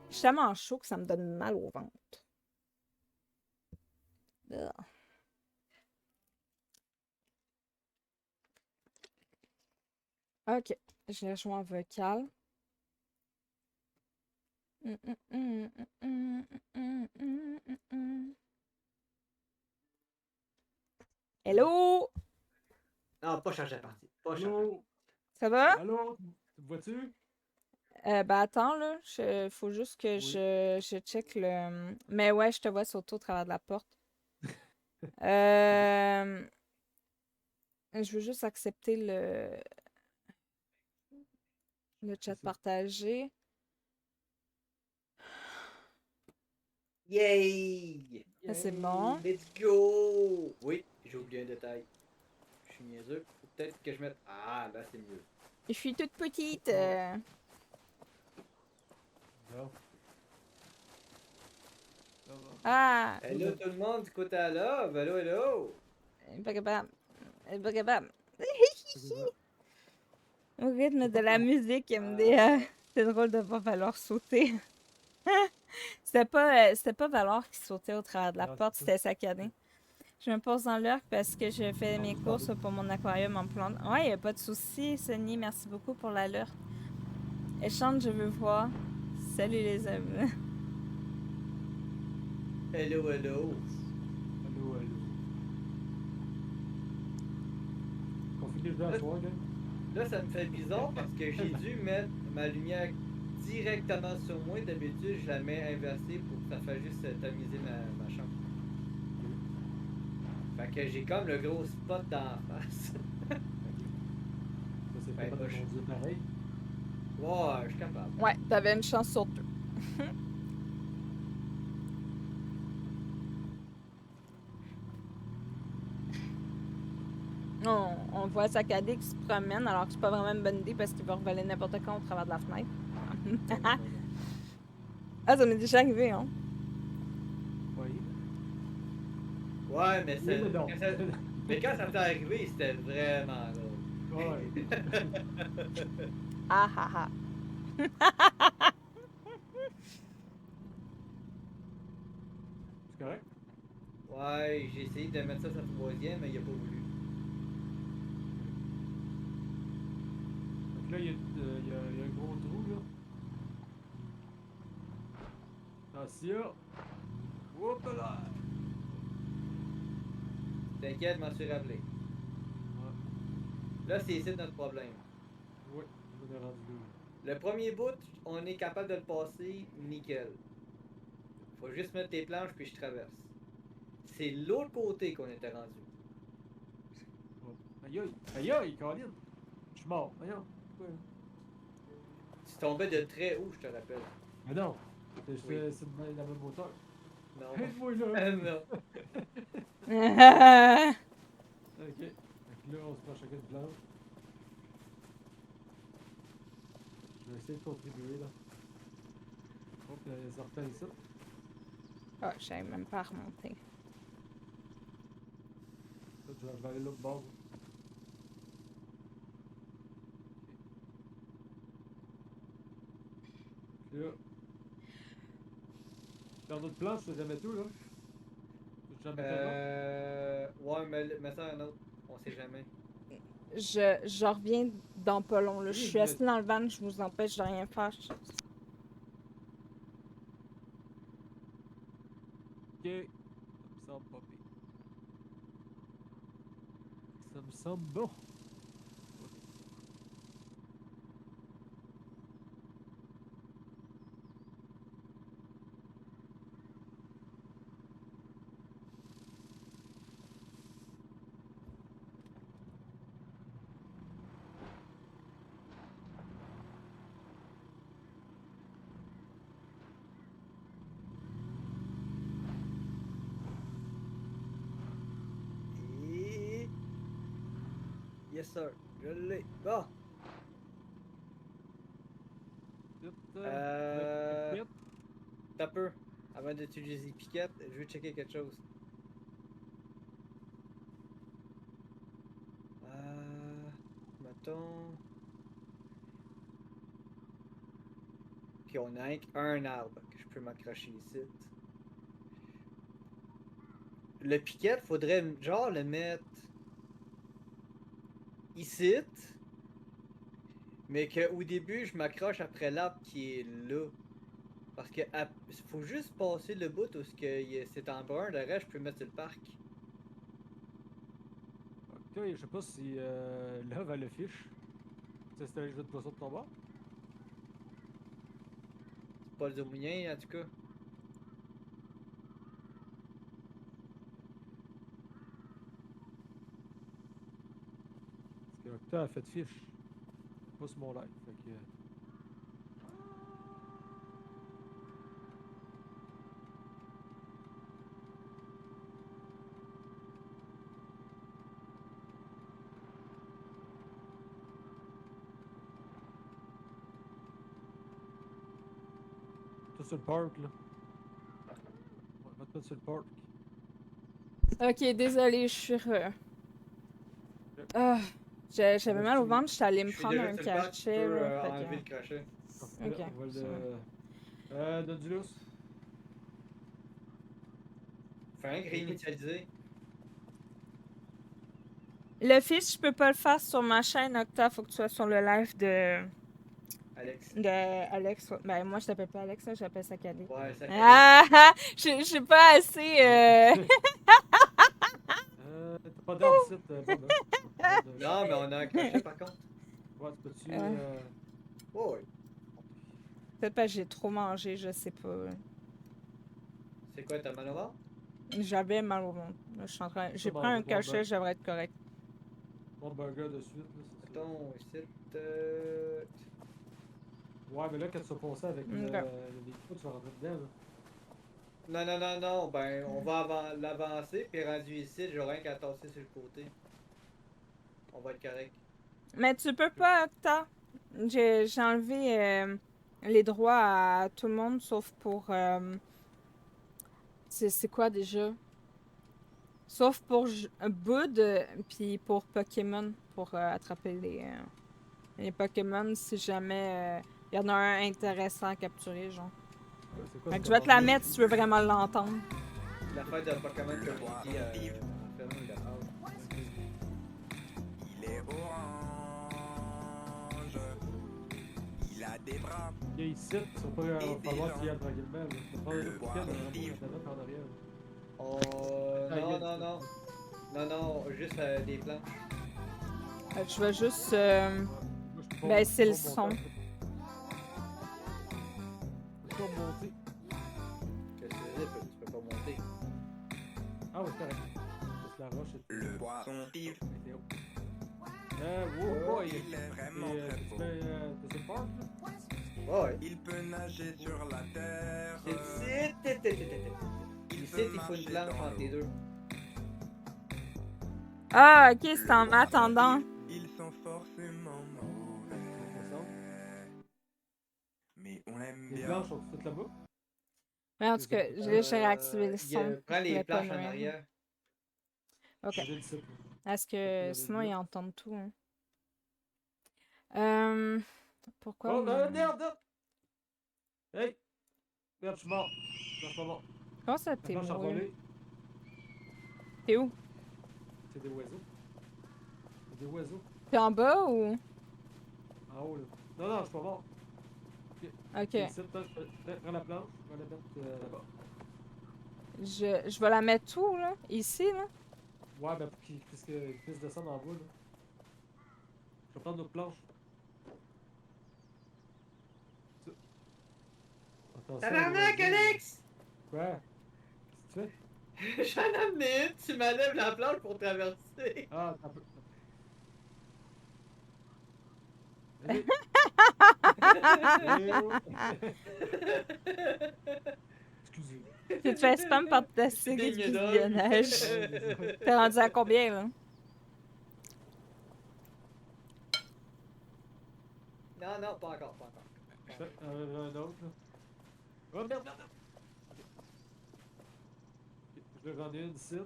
Je suis tellement chaud que ça me donne mal au ventre. Ugh. Ok, je l'ai rejoint en vocal. Hello! Non, pas changer la partie. Pas changer. Allô? Ça va? Allô? Tu me vois-tu? Ben attends, là. Faut juste que Oui. je check le. Mais ouais, je te vois surtout au travers de la porte. Je veux juste accepter le C'est chat ça. partagé. Yay! Ça, c'est bon. Let's go! Oui, j'ai oublié un détail. Je suis niaiseux. Faut peut-être que je mette. Ah, là, c'est mieux. Je suis toute petite. Bon. Ça va. Ah! Hello tout le monde du côté à là. Hello, hello! Pas capable. Pas capable. C'est ça. Au rythme C'est de pas la comme... musique, MD, Ah, c'est drôle de pas falloir sauter. C'était pas Valor qui sautait au travers de la Non, porte, c'est ça. c'était saccadé. Je me pose dans l'heure parce que je fais mes courses pour mon aquarium en plante. Ouais, y a pas de souci, Sonny, merci beaucoup pour l'alerte. Échange, je veux voir. Salut les amis. hello, hello! Allô, allô. On finit le jeu à Là, soir, gang? là, ça me fait bizarre parce que j'ai dû mettre ma lumière directement sur moi. D'habitude, je la mets inversée pour que ça fasse juste tamiser ma chambre. Fait que j'ai comme le gros spot dans la face. Ok. Ça, c'est Ben, capable de je... conduire pareil. Ouais, je suis capable. Ouais, t'avais une chance sur deux. On voit saccadé qui se promène alors que c'est pas vraiment une bonne idée parce qu'il va revoler n'importe quand au travers de la fenêtre. Non, non, non, non. Ah, ça m'est déjà arrivé, hein. Oui. Ouais, mais Oui, c'est. mais non. Mais quand ça m'est arrivé, c'était vraiment Ouais. drôle. Ah ah ah. C'est correct? Ouais, j'ai essayé de mettre ça sur le troisième, mais il a pas voulu. Donc là, il y a un gros trou, là. Attention! Hop là! T'inquiète, je m'en suis rappelé. Ouais. Là, c'est ici notre problème. Ouais, on est rendu là. Le premier bout, on est capable de le passer nickel. Faut juste mettre tes planches puis je traverse. C'est l'autre côté qu'on était rendu. Ouais. Aïe aïe! Aïe aïe, Colin! Je suis mort. Voyons. Pourquoi? Tu tombais de très haut, je te rappelle. Mais non! Oui. C'est la même hauteur. Non. Aide-moi là! Non. Ok. Fait que là, on se prend chacun une planche. Je vais essayer de contribuer là. Hop, ça repart ici. Ah, je savais même pas remonter. Je vais aller l'autre bord. Ok. Là, dans notre planche, c'est jamais tout là. Tu jamais mettre un autre? Ouais, mais ça un autre. On sait jamais. Je reviens dans pas long, là. Je Oui, suis mais. assis dans le van, je vous empêche de rien faire. Ok. Ça me semble pas pire. Ça me semble bon. Et... Yes, sir. Je l'ai. Bon. Vite, Euh... piquette. T'as peu. Avant d'utiliser Piquette, je veux checker quelque chose. Mettons... Puis on a un arbre que je peux m'accrocher ici. Le piquet, faudrait genre le mettre ici. Mais qu'au début, je m'accroche après l'arbre qui est là. Parce que faut juste passer le bout où c'est en brun, le reste, je peux mettre sur le parc. Ok, je sais pas si Love a le fiche. Tu sais, c'était le jeu de poisson de ton bord. C'est pas le zoomien, en tout cas. Parce que Octa a fait de fiche. Pas sur mon live. Fait que. Toi sur le park, là. Ouais, va te mettre sur le park. Ok, désolé, je suis Ah, j'avais mal au ventre, j'étais allée me Je suis prendre déjà un sur le parc, tu cachet, peux là. Fait enlever le que... crochet. Parfait, Ok, on va ça le. Nodulus. Fais un réinitialiser. Le fils, je peux pas le faire sur ma chaîne, Octa. Faut que tu sois sur le live Alex. de Alex. Ben, moi, je t'appelle pas Alex, là, j'appelle Sakadé. Ouais, ça Ah! Je suis pas assez. T'as pas d'arbre ici, Bob, hein? Non, mais on a un crochet par contre. Ouais, tu peux-tu. Oh, ouais. Peut-être pas que j'ai trop mangé, je sais pas. C'est quoi ta manoir? J'avais mal au ventre. Là, je suis en train... J'ai Ça, pris un manger ton cachet, je devrais être correct. Mon burger de suite, là, c'est ça. Mettons, ici. Ouais, mais là, quand tu vas passer avec le Ok. véhicule, tu vas rentrer dedans, là. Non, non, non, non. Ben, on va l'avancer, puis rendu ici, j'aurai rien qu'à tasser sur le côté. On va être correct. Mais tu peux pas, Octa. J'ai enlevé les droits à tout le monde, sauf pour... c'est quoi déjà? Sauf pour Bud, puis pour Pokémon, pour attraper les Pokémon si jamais il y en a un intéressant à capturer, genre. C'est quoi Fait ce que je vais te la commandement? mettre si tu veux vraiment l'entendre. L'affaire de Pokémon Community enfermée de base. Il est orange, il a des bras. Il y a ici, il va falloir qu'il y ait tranquillement, là. Tu vas prendre le piquet, on va la mettre en arrière, là. Non, non, non. Non, non, juste des planches. Je vais juste... Moi, je peux pas- baisser le je peux pas son. monter. Je peux pas monter. Qu'est-ce que tu veux dire? Tu peux pas monter. Ah, ouais, c'est correct. Parce que la roche est. Le poisson tive, était haut. Wow, boy! il est vraiment très Tu beau. fais. T'es sur le parc, là? Ouais. Il peut nager sur la terre. C'est ici, il faut une planche entre les deux. Ah, ok, c'est en attendant. Ils sont forcément mauvais. Mais on aime Les bien. planches sont toutes là-bas? Mais en tout cas, j'ai réactivé le son. Prends Je les voulais pas planches en nuire. arrière. Ok. J'ai le site, là. Est-ce que l'avais sinon dit. ils entendent tout, hein? Pourquoi? Oh, merde! Hey! Merde, je suis mort. Non, je suis pas mort. Comment ça La t'es planche a mouru? volé. T'es où? C'est des oiseaux. C'est des oiseaux. T'es en bas ou? En haut, là. Non, non, je suis pas mort. Ok. Ici, prends la planche, je vais la mettre là-bas. Je vais la mettre où, là? Ici, là? Ouais, ben pour qu'il puisse descendre en bas, là. Je vais prendre notre planche. Ça. Attention, Tabarnak, les oiseaux. Alex! Quoi? Qu'est-ce que tu fais? J'en ai amené une, tu m'enlèves la planche pour traverser. Ah, t'as peu. Allez. Excusez. Tu te fais spam par ta série de Digne d'homme. visionnage. Ouais, désolé. T'es rendu à combien, là? Non, non, pas encore, pas encore. Un autre, là. Oh merde, merde! Ok, je vais rendre une ici.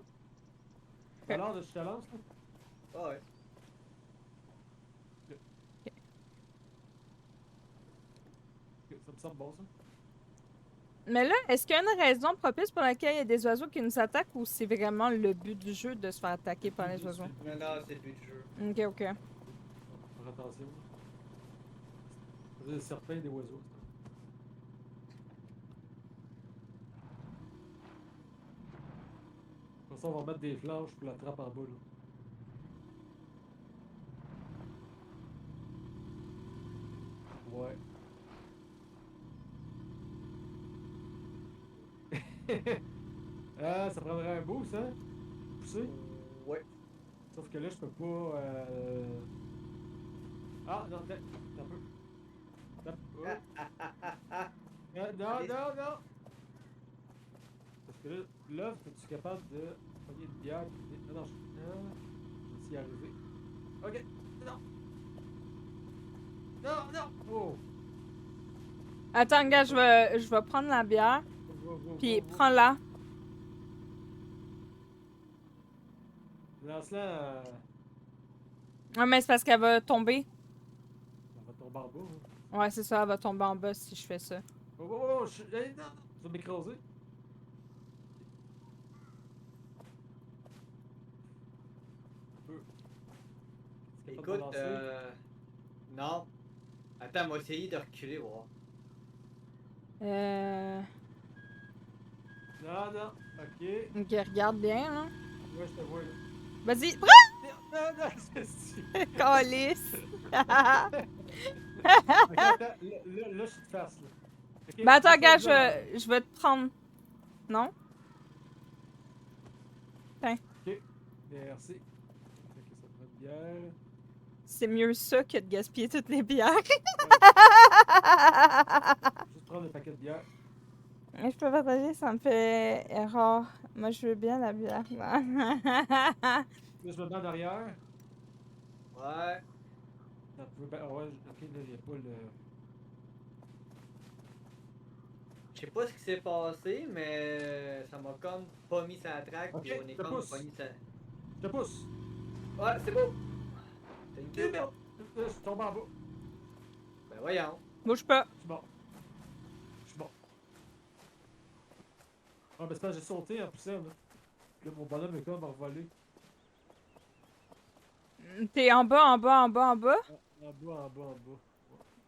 Alors, je te lance, là. Ah ouais. Ok, Ça me semble bon, ça. Mais là, est-ce qu'il y a une raison propice pour laquelle il y a des oiseaux qui nous attaquent ou c'est vraiment le but du jeu de se faire attaquer par les oiseaux? Non, non, c'est le but du jeu. Ok, ok. Faire attention. Des serpents et des oiseaux. ça. Pour ça, on va mettre des flanches pour la trappe en bas, là. Ouais. Ah, ça prendrait un boost, hein? Pousser. Ouais. Sauf que là, je peux pas. Ah, non, attends un peu. Oh. Non, non, non! Parce que là, es-tu capable de pogner une bière? Non, non, je vais y arriver. Ok, non! Non, non! Oh! Attends, gars, je vais prendre la bière. Go, go, Puis go, go. prends-la. Lance-la, Ouais, mais c'est parce qu'elle va tomber. on va tomber en bas. Hein. Ouais, c'est ça, elle va tomber en bas si je fais ça. Oh, oh, oh, hey, non! Tu vas m'écraser. Écoute, non. Attends, on va essayer de reculer, voir. Non, non, ok. Ok, regarde bien, là. Ouais, je te vois, là. Vas-y, Non, non, non, c'est calice! Ok, attends, là, je suis de face, là. Okay, Ben attends, gars, là, je vais te prendre. Non? merci. Ok, ça prend une bière. C'est mieux ça que de gaspiller toutes les bières. Juste prendre le paquet de bière. Mais je peux partager, ça me fait erreur. Moi, je veux bien la bière. Là, je me mets en arrière. Ouais. Ça peut... Ben, ouais, ok, là, il n'y a pas le... Je sais pas ce qui s'est passé, mais ça m'a comme pas mis sa traque, Ok, puis on est je te comme pousse. pas mis sa... Je te pousse. Ouais, c'est beau! Thank Eh you. merde! Là, je suis tombé en bas. Ben voyons. Bouge pas. Je suis bon. Je suis bon. Ah, ben c'est parce que j'ai sauté en poussant, là. Là, mon bonhomme est comme envolé. T'es en bas, en bas, en bas, en bas. En bas, en bas, en bas.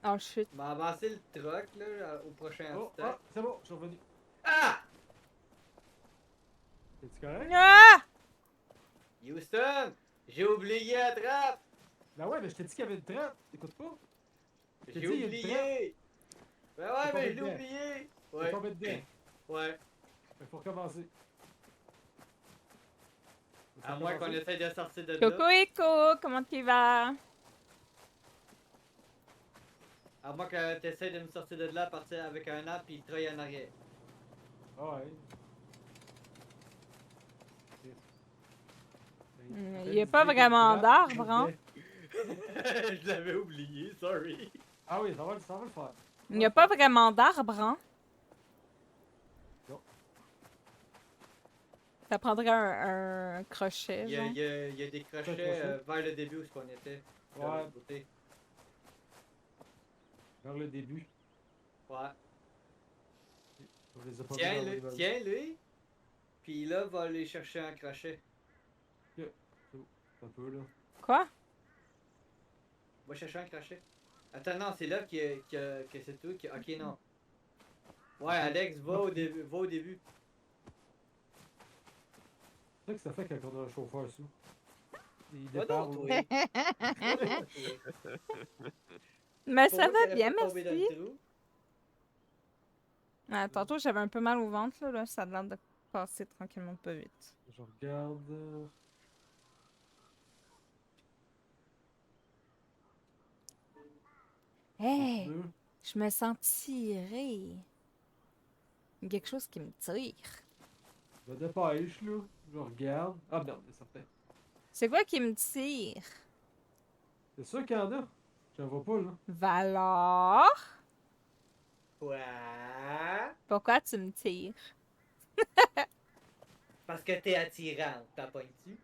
Oh shit. Je vais avancer le truck, là, au prochain Oh, step. ah, c'est bon, je suis revenu. Ah! Es-tu correct? Ah! Houston! J'ai oublié la trappe! Ben ouais, mais je t'ai dit qu'il y avait une trappe. T'écoutes pas? J'ai dit, il y a une oublié! Ben ouais, T'es mais tombé je l'ai dedans. oublié! T'es Ouais. tombé dedans. Ouais. Il faut recommencer. À moins qu'on essaye de sortir de Coco là. Eco, comment tu vas? À moins que tu essaies de me sortir de là, partir avec un arbre puis treuiller en arrière. Ah ouais. Il n'y a pas vraiment d'arbre, hein? Je l'avais oublié, sorry. Ah oui, ça va le faire. Il n'y a pas vraiment d'arbre, hein? Non. Ça prendrait un crochet, Il y genre. a des crochets vers le début où on était. De Ouais. l'autre côté. Vers le début. Ouais. On les a pas Tiens, vus dans lui, le- tiens, lui. Puis là, va aller chercher un crochet. Un peu là. Quoi? Va chercher un crochet. Attends, non, c'est là que c'est tout. Ok, non. Ouais, Alex, va au début. Va au début. C'est ça que ça fait quand on a un chauffeur sous. Il Va départ donc, ou... toi. Mais Pour ça moi, va t'aurais bien, pas tombé dans le merci. trou. Ah, tantôt, j'avais un peu mal au ventre, là. Ça a l'air de passer tranquillement pas vite. Je regarde... Hey! Deux. Je me sens tirée. Quelque chose qui me tire. Je me dépêche là. Je regarde. Ah merde, c'est certain. C'est quoi qui me tire? C'est sûr qu'il y en a. Je ne vois pas là. Valor? Ouais. Pourquoi tu me tires? Parce que t'es attirante, t'as pas tu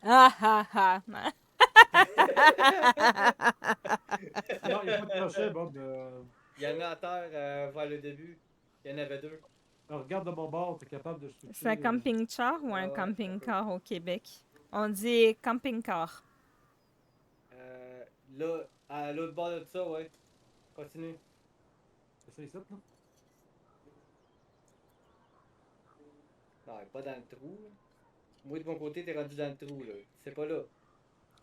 Ah ah ah! Non, il n'y a pas de crochet, Bob. Il y en a à terre vers le début. Il y en avait 2. Alors, regarde de mon bord, t'es capable de switcher. C'est un camping-char ou Ouais, un ouais, camping-car au Québec? On dit camping-car. Là, à l'autre bord de ça, ouais. Continue. C'est ça, là? Non, pas dans le trou. Là. Moi, de mon côté, t'es rendu dans le trou, là. C'est pas là.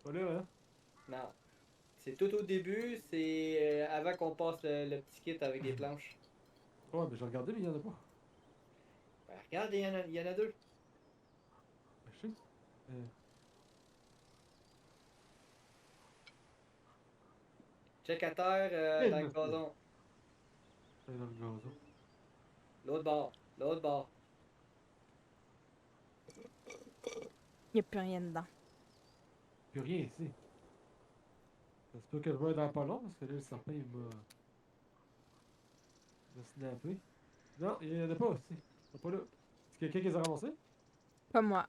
Pas là, hein? Non. C'est tout au début, c'est avant qu'on passe le petit kit avec des planches. Ouais, mais j'ai regardé, mais il y en a pas. Ben, regarde, il y en a 2. Ben, je sais. Check à terre Eh, dans le monsieur. gazon. C'est dans le gazon. L'autre bord. L'autre bord. Il n'y a plus rien dedans. Plus rien ici. Ça se peut que je vais dans pas long, parce que là, le serpent, il m'a snappé. Non, il y en a pas aussi. Il y en a pas là. Est-ce quelqu'un qui les a ramassés? Pas moi.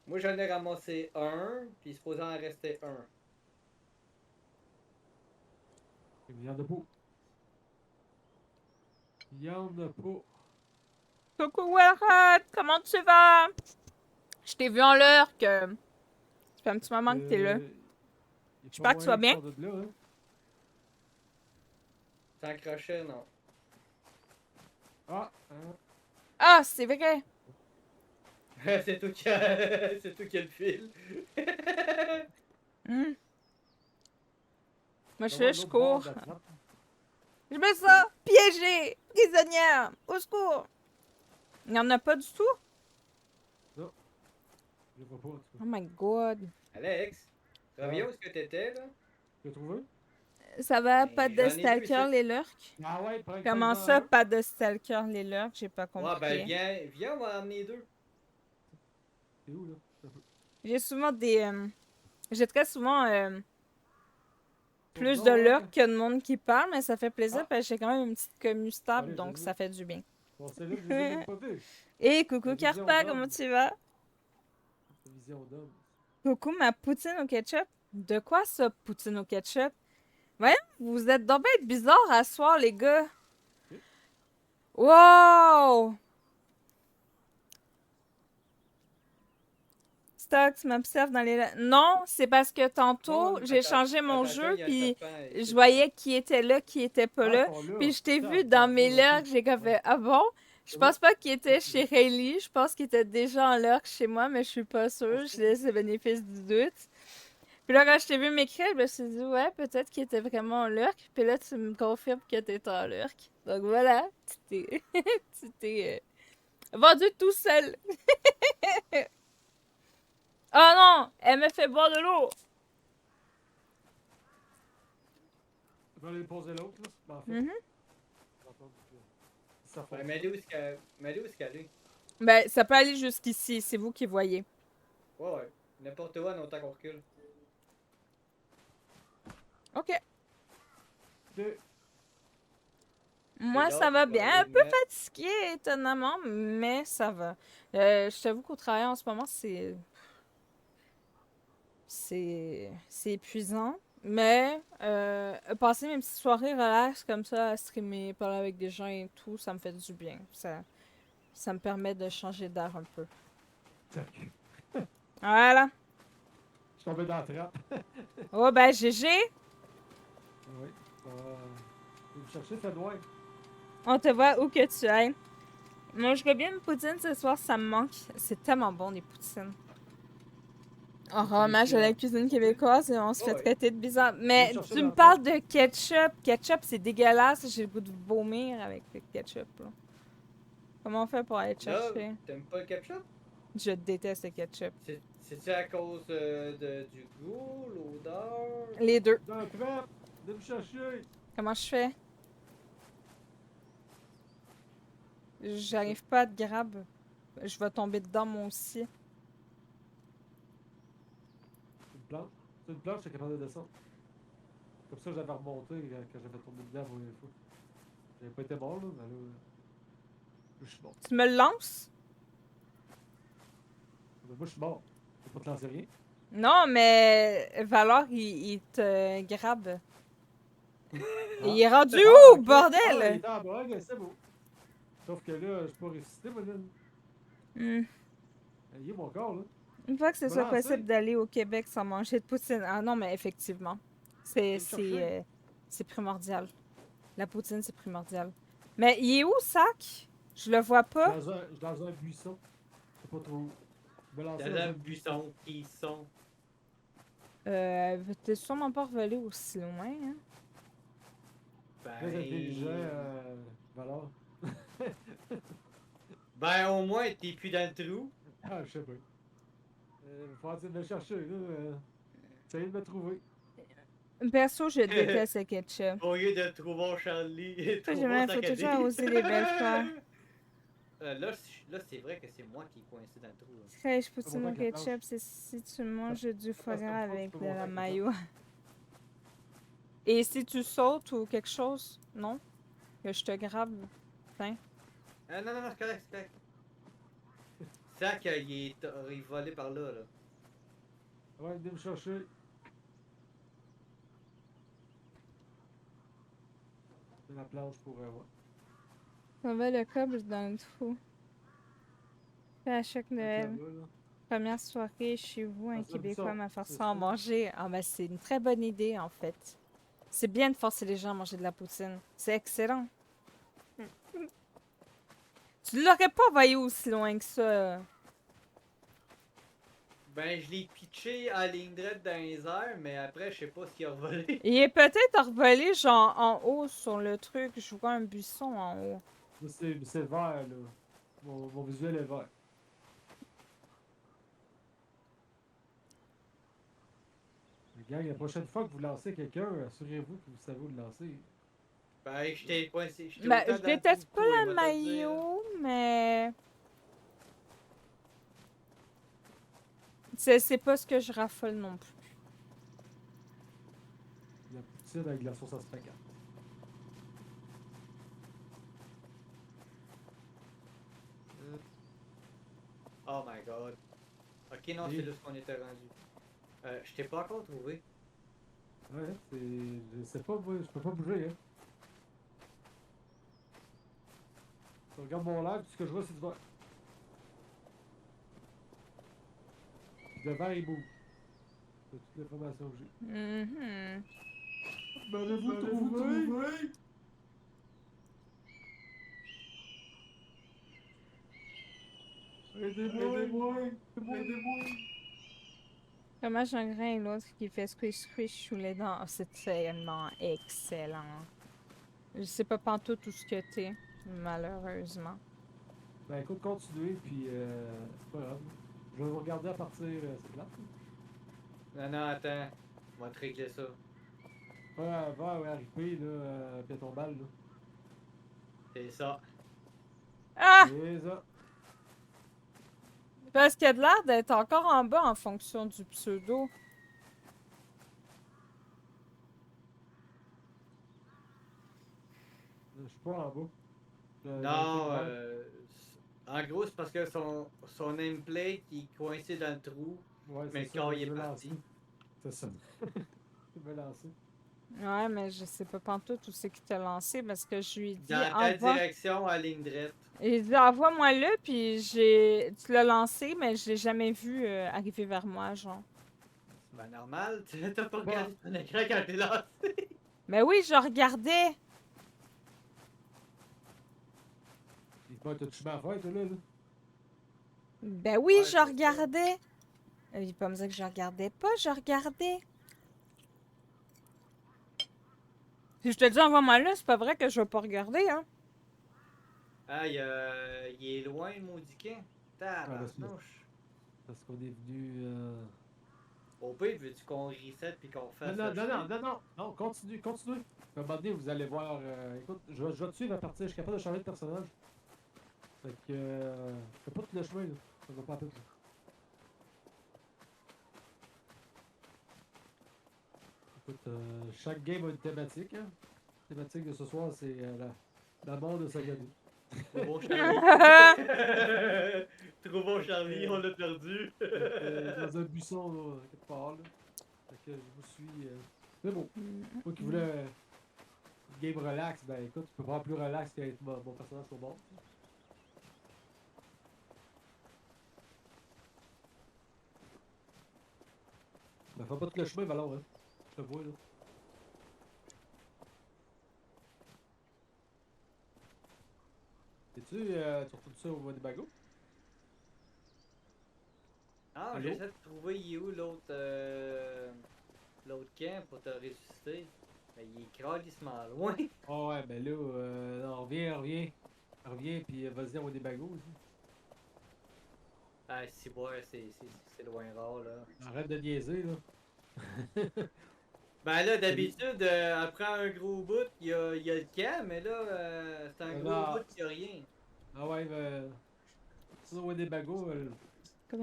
Moi, j'en ai ramassé un, puis il se posait en rester un. Il y en a pas. Il y en a pas. Coucou Wellrod, comment tu vas? Je t'ai vu en l'heure que... Ça fait un petit moment que t'es là. J'espère que tu vas bien. De là, hein? Sans crochet, non. Ah, hein? Ah, c'est vrai. c'est toi qui a... c'est toi qui a le fil. Hmm. Moi, je Ça suis va, là, je l'autre bord cours. de la trappe. Je me sens piégée, prisonnière, au secours. Il n'y en a pas du tout? Je vois pas, tu Oh my god. Alex, reviens Ah. où est-ce que t'étais, là? Tu l'as trouvé? Ça va, Ben, pas de j'en ai vu stalker ici. les lurks? Ah ouais, prends Comment ça, pas de stalker les lurks? J'ai pas Ouais, compris. ben viens, on va en emmener 2. C'est où, là? Un peu. J'ai souvent des... J'ai très souvent plus Oh, de non, lurks hein? que de monde qui parle, mais ça fait plaisir Ah. parce que j'ai quand même une petite commu stable, Allez, donc je ça fait du bien. Bon, celle-là, je les ai même pas vus. Et coucou La vision Carpa, d'homme. comment tu vas? La vision d'homme. Coucou ma poutine au ketchup. De quoi ça, poutine au ketchup? Voyons, vous êtes donc bien bizarres à soir, les gars. Ok. Wow! Stock, tu m'observes dans les... Non, c'est parce que tantôt, Non, j'ai attends, changé mon attends, jeu, il y a un puis serpent je ici. voyais qui était là, qui était pas Ah, là. ils sont là. Puis je t'ai vu Tabarnak, dans mes moi non lurks, plus. j'ai comme Ouais. fait, ah bon? Je C'est pense bon? pas qu'il était chez Hailey, je pense qu'il était déjà en lurk chez moi, mais je suis pas sûre, je laisse le bénéfice du doute. Puis là, quand je t'ai vu m'écrire, je me suis dit, ouais, peut-être qu'il était vraiment en lurk. Puis là, tu me confirmes que t'étais en lurk. Donc voilà, tu t'es, tu t'es vendu tout seul. Oh non, elle me fait boire de l'eau. Je vais aller poser l'autre, là. Ben, en fait, Mhm. je vais attendre que ça Ben, fonce. mais où est-ce qu'elle est? Ben, ça peut aller jusqu'ici, c'est vous qui voyez. Ouais, ouais. N'importe où, en autant qu'on recule. Ok. Ok. Moi, Et ça l'autre, va je vais bien. aller Un peu le mettre. fatiguée, étonnamment, mais ça va. Je t'avoue qu'au travail en ce moment, c'est épuisant. Mais passer mes petites soirées relax comme ça, à streamer, parler avec des gens et tout, ça me fait du bien. Ça me permet de changer d'air un peu. Tac. Voilà. Je suis tombé dans la trappe. Oh ben, GG! Oui. Je vais me chercher, fait loin. On te voit où que tu ailles. Moi, je veux bien une poutine ce soir, ça me manque. C'est tellement bon, les poutines. Oh, hommage à la cuisine québécoise et on se fait Ouais. traiter de bizarre. Mais Je vais chercher tu dans me la parles de ketchup. Ketchup, c'est dégueulasse. J'ai le goût de vomir avec le ketchup. Là. Comment on fait pour aller te Là, chercher? t'aimes pas le ketchup? Je déteste le ketchup. C'est-tu à cause du goût, l'odeur? Les deux. Dans la trappe. Viens me chercher. Comment je fais? J'arrive pas à te grab. Je vais tomber dedans moi aussi. Une planche. C'est une planche, je suis capable de descendre. Comme ça, j'avais remonté quand j'avais tombé dedans la première fois. J'avais pas été mort, là, mais là, je suis mort. Tu me le lances? Mais moi, je suis mort. Je peux pas te lancer rien. Non, mais Valor, il te grabe. Il est rendu où, ok. Ah, il bordel? est en bas, ok, c'est beau. Sauf que là, je peux pas résister, moi, là. Hmm. Il est mon corps, là. Une fois que ce Je me soit lancer. possible d'aller au Québec sans manger de poutine. Ah non, mais effectivement. C'est Je vais me chercher. c'est primordial. La poutine, c'est primordial. Mais il est où, Sac? Je le vois pas. Je suis dans un buisson. Je sais pas trop où. Je me lancer Dans dans un un buisson. buisson qui sont. T'es sûrement pas revolé aussi loin, hein? Très intelligent, Ben. Valor. Ben, au moins, t'es plus dans le trou. Ah, je sais pas. Faut essayer de me chercher, là. Essayer de me trouver. Perso, je déteste le ketchup. Au lieu de trouver Charlie, J'ai trouver même sa faut toujours cadet. oser les belles fleurs. Là, c'est vrai que c'est moi qui est coincé dans le trou. Là. Crèche poutine monter au avec la planche. ketchup, c'est si tu manges du foie passe comme gras ça, tu avec peux de monter la avec la mayo. Et si tu sautes ou quelque chose, non? Que je te grabe. Tiens. Ah non, non, non, c'est correct, c'est correct. Sac, il est volé par là, là. Ouais, venez me chercher. C'est la planche pour voir. On va le coble dans le trou. Fait à chaque Noël. Là-bas, là. Première soirée chez vous, un Ah, c'est Québécois ça. m'a C'est forcé à en ça. manger. Ah ben c'est une très bonne idée en fait. C'est bien de forcer les gens à manger de la poutine. C'est excellent. Tu l'aurais pas envoyé aussi loin que ça. Ben, je l'ai pitché à ligne droite dans les airs, mais après, je sais pas s'il a revolé. Il est peut-être revolé genre en haut sur le truc. Je vois un buisson en haut. Là, c'est vert, là. Mon visuel est vert. Les gars, la prochaine fois que vous lancez quelqu'un, assurez-vous que vous savez où le lancer. Ben, j'étais coincé. J'étais Ben, autant je dans le déteste trou pas que toi, il la va te le dire. maillot, mais c'est pas ce que je raffole non plus. La poutine avec de la sauce à spaghetti. Oh my god. Ok, non, Et- c'est là ce qu'on était rendu. Je t'ai pas encore trouvé. Ouais, c'est. Je sais pas, moi, je peux pas bouger, hein. Je regarde mon live, tout ce que je vois, c'est du vert. Puis le vert, il bouge. C'est toute l'information que j'ai. Mhm. M'avez-vous trouvé? Aidez-moi! Aidez-moi! Fromage en grain et l'autre qui fait squish squish sous les dents. Oh, c'est tellement excellent. Je sais pas pantoute tout ce que t'es, malheureusement. Ben écoute, continuez, puis c'est pas grave. Je vais vous regarder à partir, c'est plate. Non, non, attends. On va te régler ça. Ouais, vert, ouais, arrivé, là, puis ton balle, là. C'est ça. Ah! C'est ça. Parce qu'il a de l'air d'être encore en bas en fonction du pseudo. Je suis pas en bas. Non, en gros, c'est parce que son nameplate il est coincé dans le trou, Ouais, mais le c'est ça, corps je il est veux parti. lancer. C'est ça. Je vais lancer. Ouais, mais je sais pas pantoute où c'est qu'il t'a lancé parce que je lui ai dit Dans ta envoie. direction à ligne droite. Il dit envoie-moi-le, puis tu l'as lancé, mais je l'ai jamais vu arriver vers moi, genre. Ben normal, t'as pas regardé ton écran quand t'es lancé. Mais oui, je regardais. Il va t'as-tu ma fête, toi, là? Ben oui, Ouais, je c'est ça. regardais. Il va pas me dire que je regardais pas, je regardais. Si je te dis envoie-moi-le, c'est pas vrai que je vais pas regarder, hein. Ah, il est loin, le maudit camp. Tabarnouche. Parce qu'on est venu. Au pire, veux-tu qu'on reset puis qu'on fasse. Non, continue. À un moment donné, vous allez voir. Écoute, je vais te suivre à partir. Je suis capable de changer de personnage. Fait que. Je fais pas tout le chemin, là. Ça va pas à peine. Écoute, chaque game a une thématique, hein. La thématique de ce soir, c'est la mort de Sagadu. Le bon Charlie. Trouvons Charlie, on l'a perdu. Dans un buisson, là, quelque part, là. Fait que je vous suis. C'est beau. Moi qui voulais une game relax, ben écoute, tu peux voir plus relax qu'être mon personnage au bord. Tu sais. Ben fais pas tout le chemin, Valor, hein. Je te vois, là. Tu retournes ça au Winnebago? Ah, Allô? j'essaie de trouver il est où l'autre camp pour te ressusciter. Mais il est crâlissement loin. Ah ouais, ben là, non, reviens. Reviens, puis vas-y au Winnebago aussi. Ah, si, ouais, c'est loin rare, là. Arrête de niaiser, là. Ben là, d'habitude, après un gros bout, il y a le camp, mais là, c'est un gros Non. bout, il y a rien. Ah ouais, ben. Ça, au Winnebago, Ça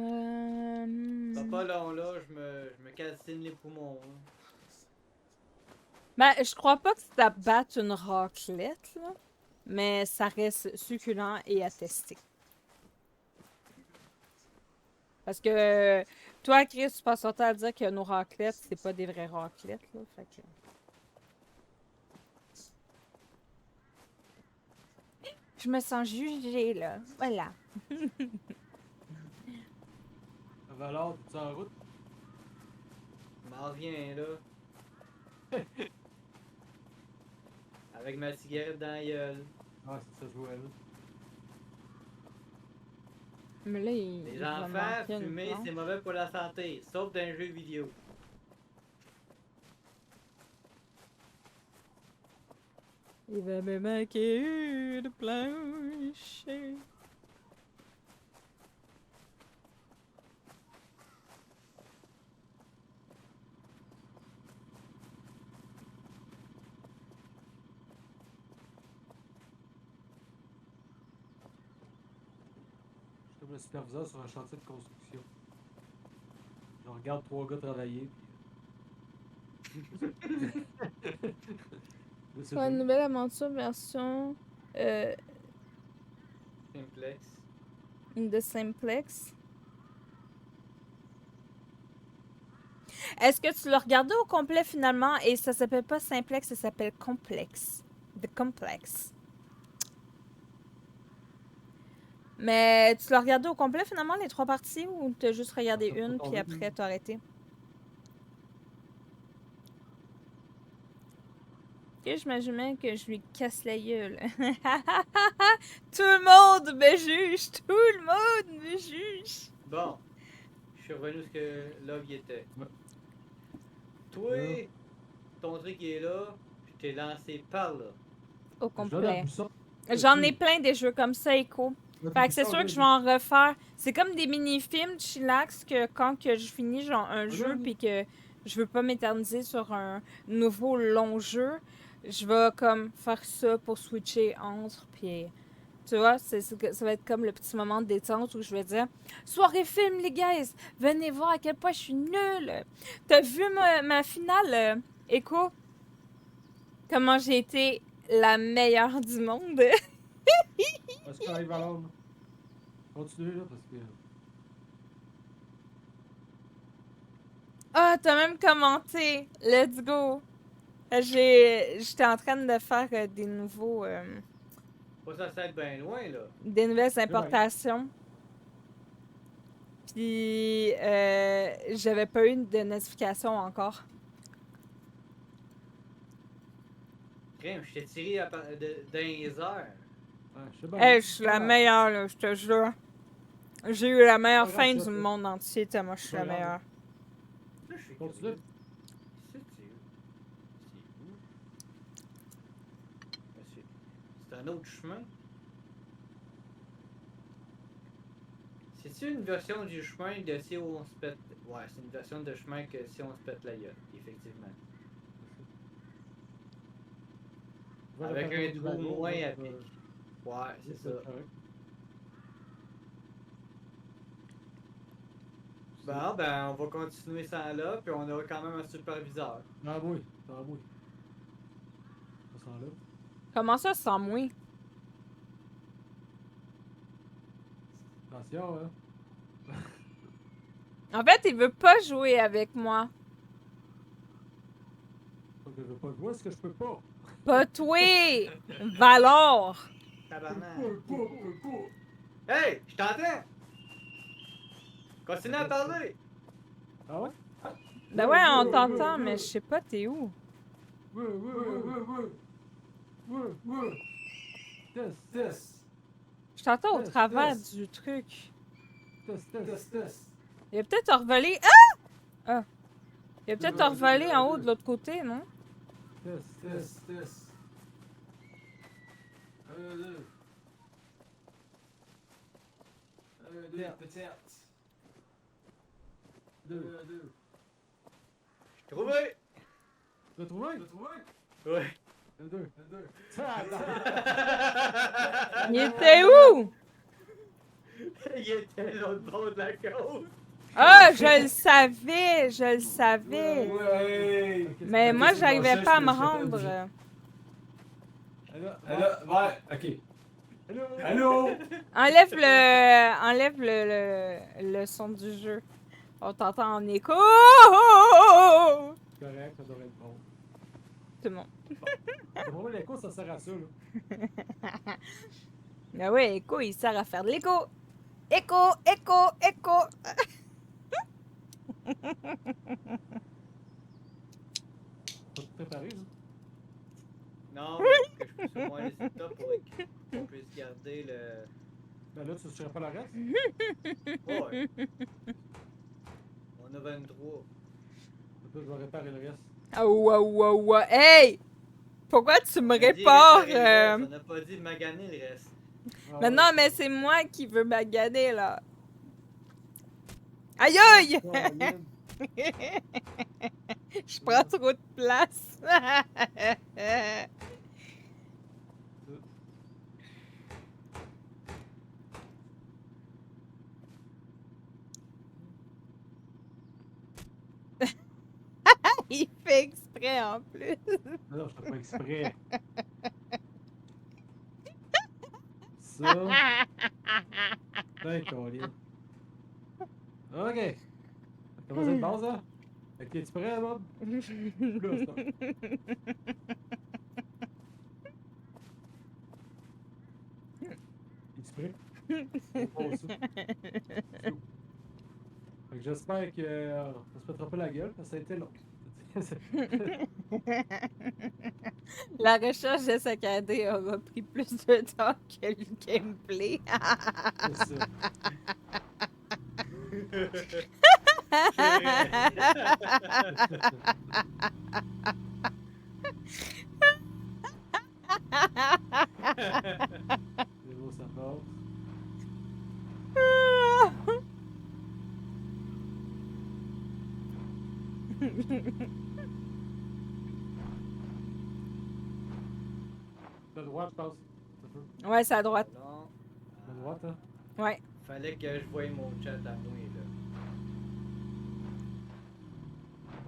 pas long, là, je me calcine les poumons. Hein. Ben, je crois pas que c'est à battre une raclette, là. Mais ça reste succulent et à tester. Parce que toi, Chris, tu passes ton temps à dire que nos raclettes, c'est pas des vraies raclettes, là. Fait que... Je me sens jugée, là. Voilà. Valor, tu es en route? Je m'en reviens, là. Avec ma cigarette dans la gueule. Ah, c'est ça, je vois, là. Mais là, il Les va enfants, manquer une fumer, plante. c'est mauvais pour la santé, sauf dans les jeux vidéo. Il va me manquer une planche. Je suis comme le superviseur sur un chantier de construction. Je regarde 3 gars travailler, puis. C'est Ouais, une tout. nouvelle aventure version Simplex. de Simplex. Est-ce que tu l'as regardé au complet finalement et ça s'appelle pas Simplex, ça s'appelle Complex. The Complex. Mais tu l'as regardé au complet finalement les 3 parties ou t'as juste regardé Ça peut une puis tomber, après t'as arrêté? Ok, j'imaginais que je lui casse la gueule. Tout le monde me juge! Tout le monde me juge! Bon, je suis revenu où ce que là il était. Ouais. Toi, Ouais. ton truc il est là, je t'ai lancé par là. Au Je donne un complet. buisson. J'en ai plein des jeux comme ça, Echo. Fait que c'est sûr que je vais en refaire. C'est comme des mini-films chillax que quand que je finis genre un jeu puis que je veux pas m'éterniser sur un nouveau long jeu, je vais comme faire ça pour switcher entre puis tu vois, ça va être comme le petit moment de détente où je vais dire soirée film les guys, venez voir à quel point je suis nulle. T'as vu ma finale Echo? Comment j'ai été la meilleure du monde? Est-ce qu'on arrive à l'ordre? Continue, là, parce que. Ah, t'as même commenté. Let's go. J'étais en train de faire Pas ça, ça être bien loin là. des nouvelles vrai. importations. Puis, j'avais pas eu de notification encore. Crème, je t'ai tiré dans les airs. Ouais, je sais bien. Hey, je suis la meilleure, là, je te jure. J'ai eu la meilleure Pas fin grave, du ça. monde entier, tellement je suis Pas la grave. meilleure. Là, je suis Continue. curieux. C'est où? C'est un autre chemin. C'est-tu une version du chemin de si on se pète. Ouais, c'est une version de chemin que si on se pète la gueule, effectivement. Je vais Avec réparer un du trou wagon, moins là, à pic. Ouais, c'est ça. correct. Bon, ben, on va continuer ça là, puis on aura quand même un superviseur. Ah oui, ah oui. Ça sent là. Comment ça, sans moi? Attention, hein. En fait, il veut pas jouer avec moi. Faut que je veux pas jouer, ce que je peux pas. Pas toi! Valor! Tabarnak. Peux pas. Hey, je t'entends! Continue à parler! Ah ouais? Ben ouais, on t'entend, mais je sais pas t'es où. Ouais. Test. Je t'entends au Test, travers test. du truc. Test. Il a peut-être envolé. Ah! Il a peut-être envolé en haut de l'autre côté, non? Test. 1, 2. 1, 2, peut-être. 2. J'ai trouvé! Tu l'as trouvé? Ouais. 2. Il était où? Il était l'autre bord de la côte! Ah, je le savais. Ouais. Mais moi, c'est j'arrivais bon, pas à je me t'ai rendre. Là, ouais, ok. Allô? Enlève le son du jeu. On t'entend en écho. Correct, ça devrait être bon. Tout le monde. C'est vraiment l'écho, ça sert à ça, là. Mais oui, écho, il sert à faire de l'écho. Écho. Faut te préparer, là. Non, mais que je puisse au moins laisser ça pour qu'on puisse garder le. Ben là, tu ne tireras pas la reste? Ouais. On a 23. Là, je vais réparer le reste. Ah. Hey! Pourquoi tu me On a dit répares? réparer le reste, on n'a pas dit de maganer le reste. Ah, Mais ouais. non, mais c'est moi qui veux maganer, là. Aïe! Colin. Je prends trop de place. Il fait exprès en plus. Non, je fais pas exprès. Ça. Ben, Colin. Ok. Ça commence à être base, là? Fait que t'es-tu prêt, Bob? Là, stop. Es-tu prêt? On pose ça. Fait que j'espère que on se mettra pas la gueule, parce que ça a été long. La recherche de saccadé aura pris plus de temps que le gameplay. C'est ça. C'est beau, ça passe. De droite, je pense. Un peu. Ouais, c'est à droite. Non. De droite, hein? Ouais. Fallait que je voie mon chat à moi, là.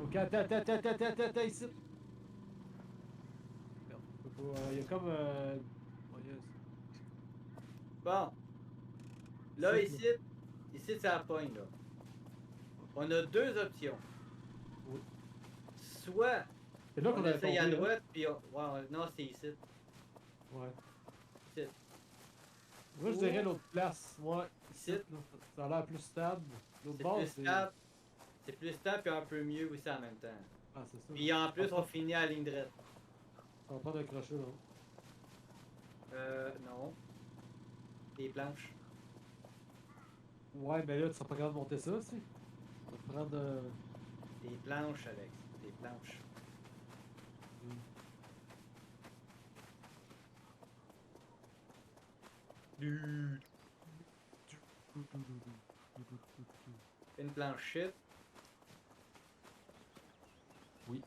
Ok, attends, ici. Merde, je peux pas, il y a comme. Ouais, yes. Bon. Là, Ici, ici, c'est la pogne, là. On a deux options. Oui. Soit C'est là on qu'on a essaye à tombé, hein? droite, puis non, c'est ici. Ouais. Ici. Moi, je dirais l'autre place. Ouais. Ici. Là, ça a l'air plus stable. L'autre C'est bord, plus c'est. stable. C'est plus stable, puis un peu mieux aussi en même temps. Ah, c'est ça. Puis en plus, on finit à la ligne droite. On va prendre un crochet, là. Non. Des planches. Ouais, mais là, tu seras pas capable de monter ça, aussi. On va prendre. Des planches, Alex. Des planches. Une planche shit. Oui.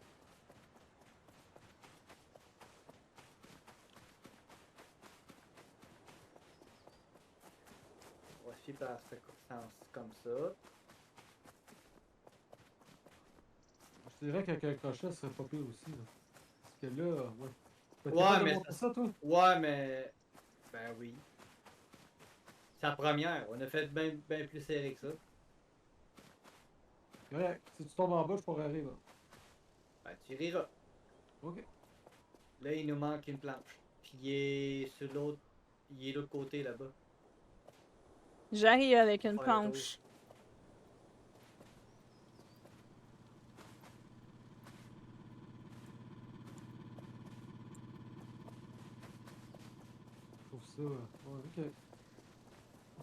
On va se fier par circonstance comme ça. Je dirais qu'avec un crochet, ce serait pas pire aussi, là. Parce que là, ouais. Tu vas être Ouais, capable de mais monter ça, toi? Ouais, mais. Ben oui. Sa première, on a fait bien plus serré que ça. Correct. Si tu tombes en bas, je pourrais rire. Là. Ben, tu riras. Ok. Là, il nous manque une planche. Puis il est sur l'autre. Il est de l'autre côté là-bas. J'arrive avec une Faire le tour. planche. Je trouve ça. Ouais, ok.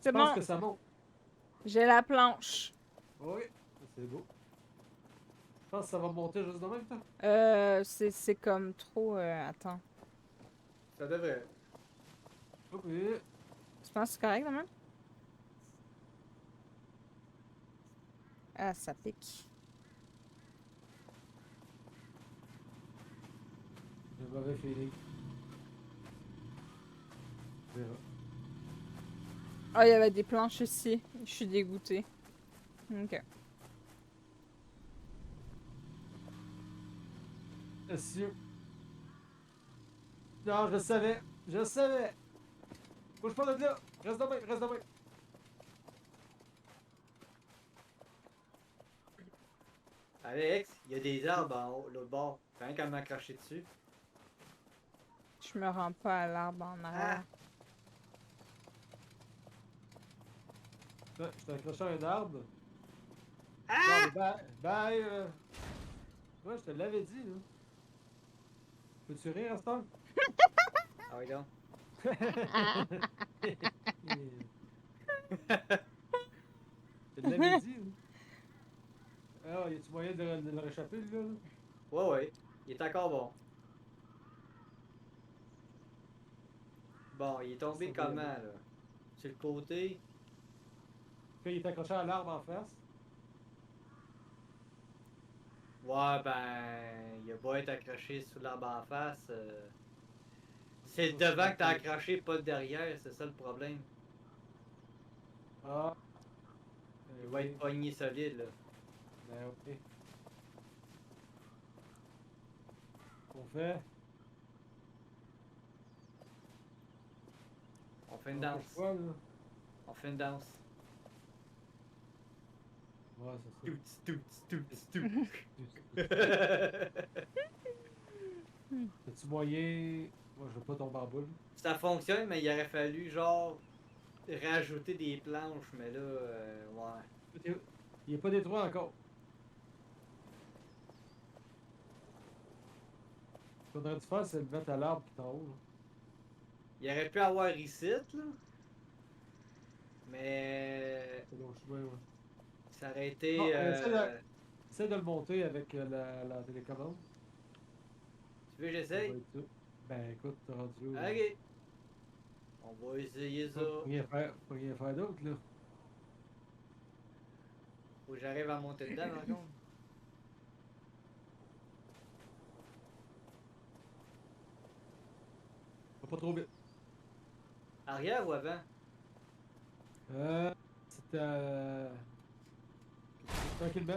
C'est Je pense bon. que ça monte. J'ai la planche. Oui. C'est beau. Je pense que ça va monter juste de même temps. C'est comme trop. Attends. Ça devrait. Ok. Tu penses que c'est correct, maman? Ah, ça pique. J'ai un mauvais feeling. On verra. Ah, il y avait des planches ici. Je suis dégoûtée. Ok. Monsieur. Non, je savais. Je savais. Bouge pas de là. Reste de même, reste de même. Alex, il y a des arbres en haut, l'autre bord. T'as rien qu'à m'accrocher dessus. Je me rends pas à l'arbre en arrière. Je t'ai accroché à un arbre. Ah! Non, mais bye. Ouais, je te l'avais dit, là. Peux-tu rire à ce temps? Ah oui, donc. Je te l'avais dit, là. Ah, y a-tu moyen de le réchapper, lui, là? Ouais, ouais. Il est encore bon. Bon, il est tombé Ça va y comment, aller. là? Sur le côté. Quand il est accroché à l'arbre en face. Ouais, ben. Il a beau être accroché sur l'arbre en face. C'est le Ça, devant c'est que t'as parfait. accroché, pas le derrière, c'est ça le problème. Ah. Il va être pogné solide, là. Ben, ok. On fait. On fait une On fait danse. quoi, là? On fait une danse. Ouais, c'est ça. Stouts. As-tu moyen. Moi, je veux pas tomber en boule. Ça fonctionne, mais il aurait fallu, genre, rajouter des planches, mais là, ouais. Il est pas détruit encore. Ce qu'on aurait dû faire, c'est le mettre à l'arbre qui est en haut. Là. Il aurait pu avoir ici, là. Mais. C'est l'autre chemin, ouais. Ça aurait été. Non, essaie de le monter avec la télécommande. Tu veux que Ça j'essaye? va être ça. Ben écoute, t'as rendu où? Ok. On va essayer ça. Pas rien faire d'autre, là. Faut que j'arrive à monter dedans, par contre. Va pas trop vite. Arrière ou avant? C'était. Tranquillement.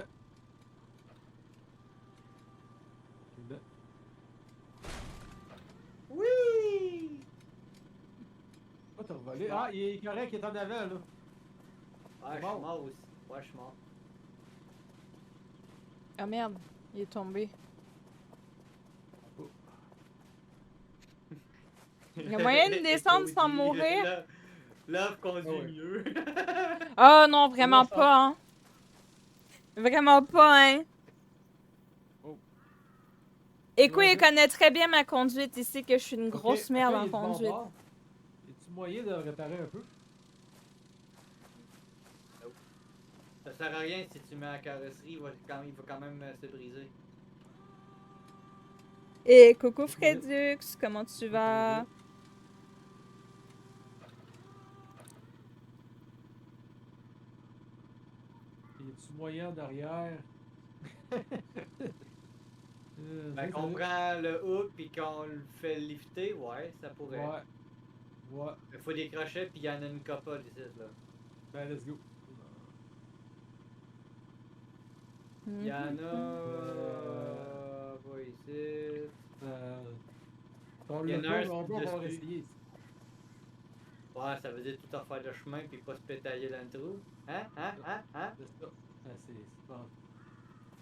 Tranquillement. Oui! Oh, t'as revolé. Ah, il est correct, il est en avant, là. Ouais, je suis mort aussi. Ouais, je suis mort. Ah merde, il est tombé. Oh. Il y a moyen de descendre sans mourir? L'œuf conduit Ah ouais. mieux. Oh non, vraiment Là, ça- pas, hein. Vraiment pas, hein. Oh. Écoute, Ouais, il connaît très bien ma conduite. Il sait que je suis une grosse Ok, merde ok, en il est du bon conduite. bord. Y a-tu moyen de le réparer un peu? Ça sert à rien si tu mets la carrosserie, il va quand même se briser. Et coucou Pas trop vite. Fredux, comment tu Pas trop vas? vite. Y a-tu moyen derrière? Ben, qu'on prend le hook puis qu'on le fait lifter, ouais, ça pourrait. Ouais. Ouais. Il faut des crochets puis il y en a une copa ici, là. Ben, let's go. Il y en a. Euh, Pas ici. On Il y en le a un peut, mais on va dessus. essayer. Ouais, Ah, ça veut dire tout en faire le chemin puis pas se pétailler dans le trou. Hein? C'est ça. C'est pas...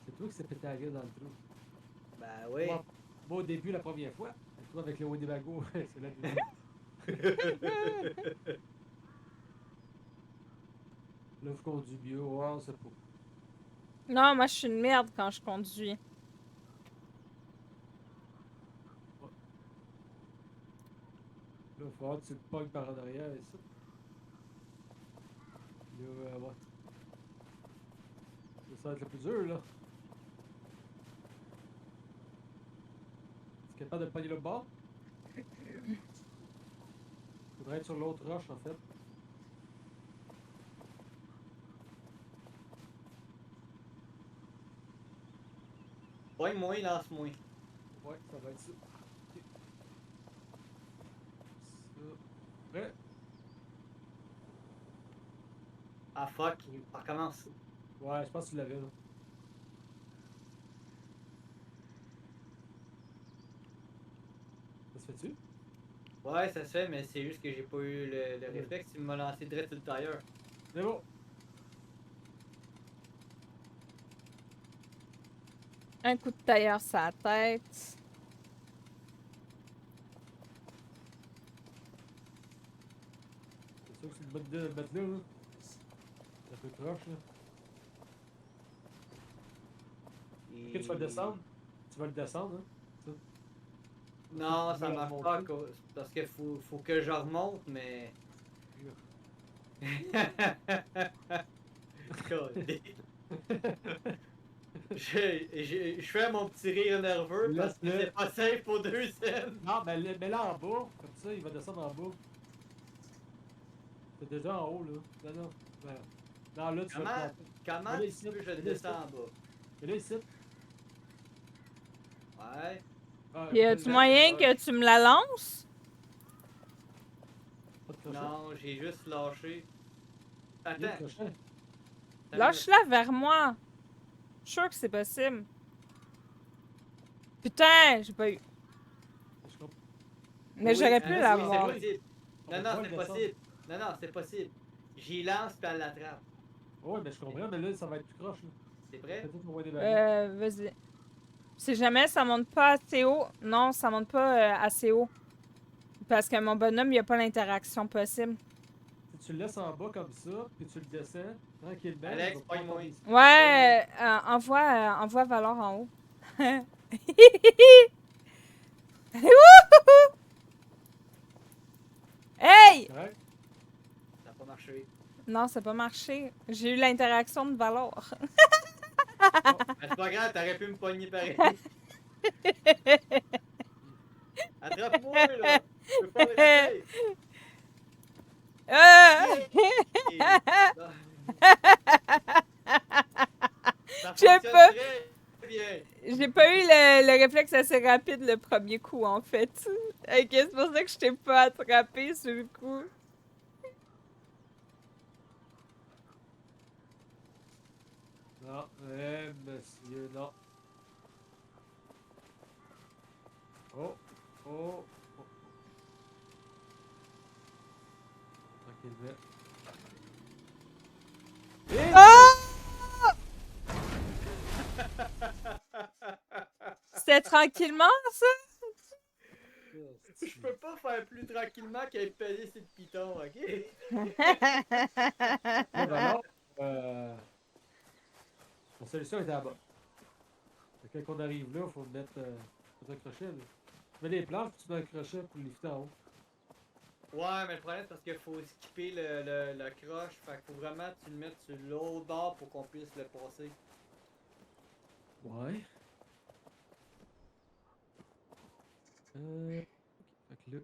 C'est toi qui s'est pété la gueule dans le trou. Ben oui. Moi, au début, la première fois, le trou avec le Winnebago, c'est la deuxième. Là, je conduis mieux. Ouais, on sait pas. Non, moi, je suis une merde quand je conduis. Là, il va falloir que tu le pognes par en arrière et ça. Là, ouais. Ça va être le plus dur, là. Tu es capable de pogner le bord? Faudrait être sur l'autre roche, en fait. Pogne-moi, lance-moi. Ouais, ça va être ça. Ok. Ça. Prêt? Ah fuck, on recommence. Ouais, je pense que tu l'avais, là. Ça se fait-tu? Ouais, ça se fait, mais c'est juste que j'ai pas eu le réflexe. Il m'a lancé direct sur le tailleur. C'est bon. Un coup de tailleur sur la tête. C'est sûr que c'est une bonne idée de le mettre là, là. C'est un peu croche, là. Ok, tu vas le descendre? Tu vas le descendre, hein? Ça. Non, Tu ça vas la marche remonter. pas parce qu'il faut que je remonte, mais. Je fais mon petit rire nerveux parce que Laisse-le. c'est pas safe pour 2 scènes. Non, mais mets-la en bas, comme ça, il va descendre en bas. C'est déjà en haut, là. Non, non. Ben, non, là, tu vas le Comment, planter. comment Mets-le tu ici. veux que je le Mets-le ici. descends en bas? Mets-le ici. Ouais. Ah, Y a-tu moyen que tu me la lances? Pas de crochet. Non, j'ai juste lâché. Il y a Attends. le crochet. Lâche-la vers moi. Je suis sûr que c'est possible. Putain, j'ai pas eu. Je comprends. Mais Oui, j'aurais pu oui, l'avoir. c'est possible. On Non, va non, pas c'est le descendre. possible. Non, non, c'est possible. J'y lance puis elle l'attrape. Ouais, mais je comprends, mais là, ça va être plus croche, là. C'est prêt? Peut-être qu'on voit des wagons. Vas-y. Si jamais ça monte pas assez haut, non, ça monte pas assez haut. Parce que mon bonhomme, il a pas l'interaction possible. Si tu le laisses en bas comme ça, puis tu le descends tranquillement. Alex, il va pouvoir pogne-moi. tomber ici. Ouais, envoie Valor en haut. Hey! Correct? Ça n'a pas marché. Non, ça n'a pas marché. J'ai eu l'interaction de Valor. Mais c'est pas grave, t'aurais pu me pogner pareil. Attrape-moi, là! Je peux pas arrêter! Ça J'ai fonctionne pas- très bien! J'ai pas eu le réflexe assez rapide le premier coup, en fait. Ok, c'est pour ça que je t'ai pas attrapé sur le coup. Non, monsieur, non. Oh, oh, oh. Tranquillement. Oh! C'était tranquillement, ça? Je peux pas faire plus tranquillement qu'être payé sur le piton, ok? Alors, la solution était là-bas. Fait que quand on arrive là, il faut mettre un crochet. Là. Tu mets les planches, puis tu mets un crochet pour le lifter en haut. Ouais, mais le problème, c'est parce qu'il faut skipper le croche. Fait qu'il faut vraiment que tu le mettes sur l'autre bord pour qu'on puisse le passer. Ouais. Ok, fait que là.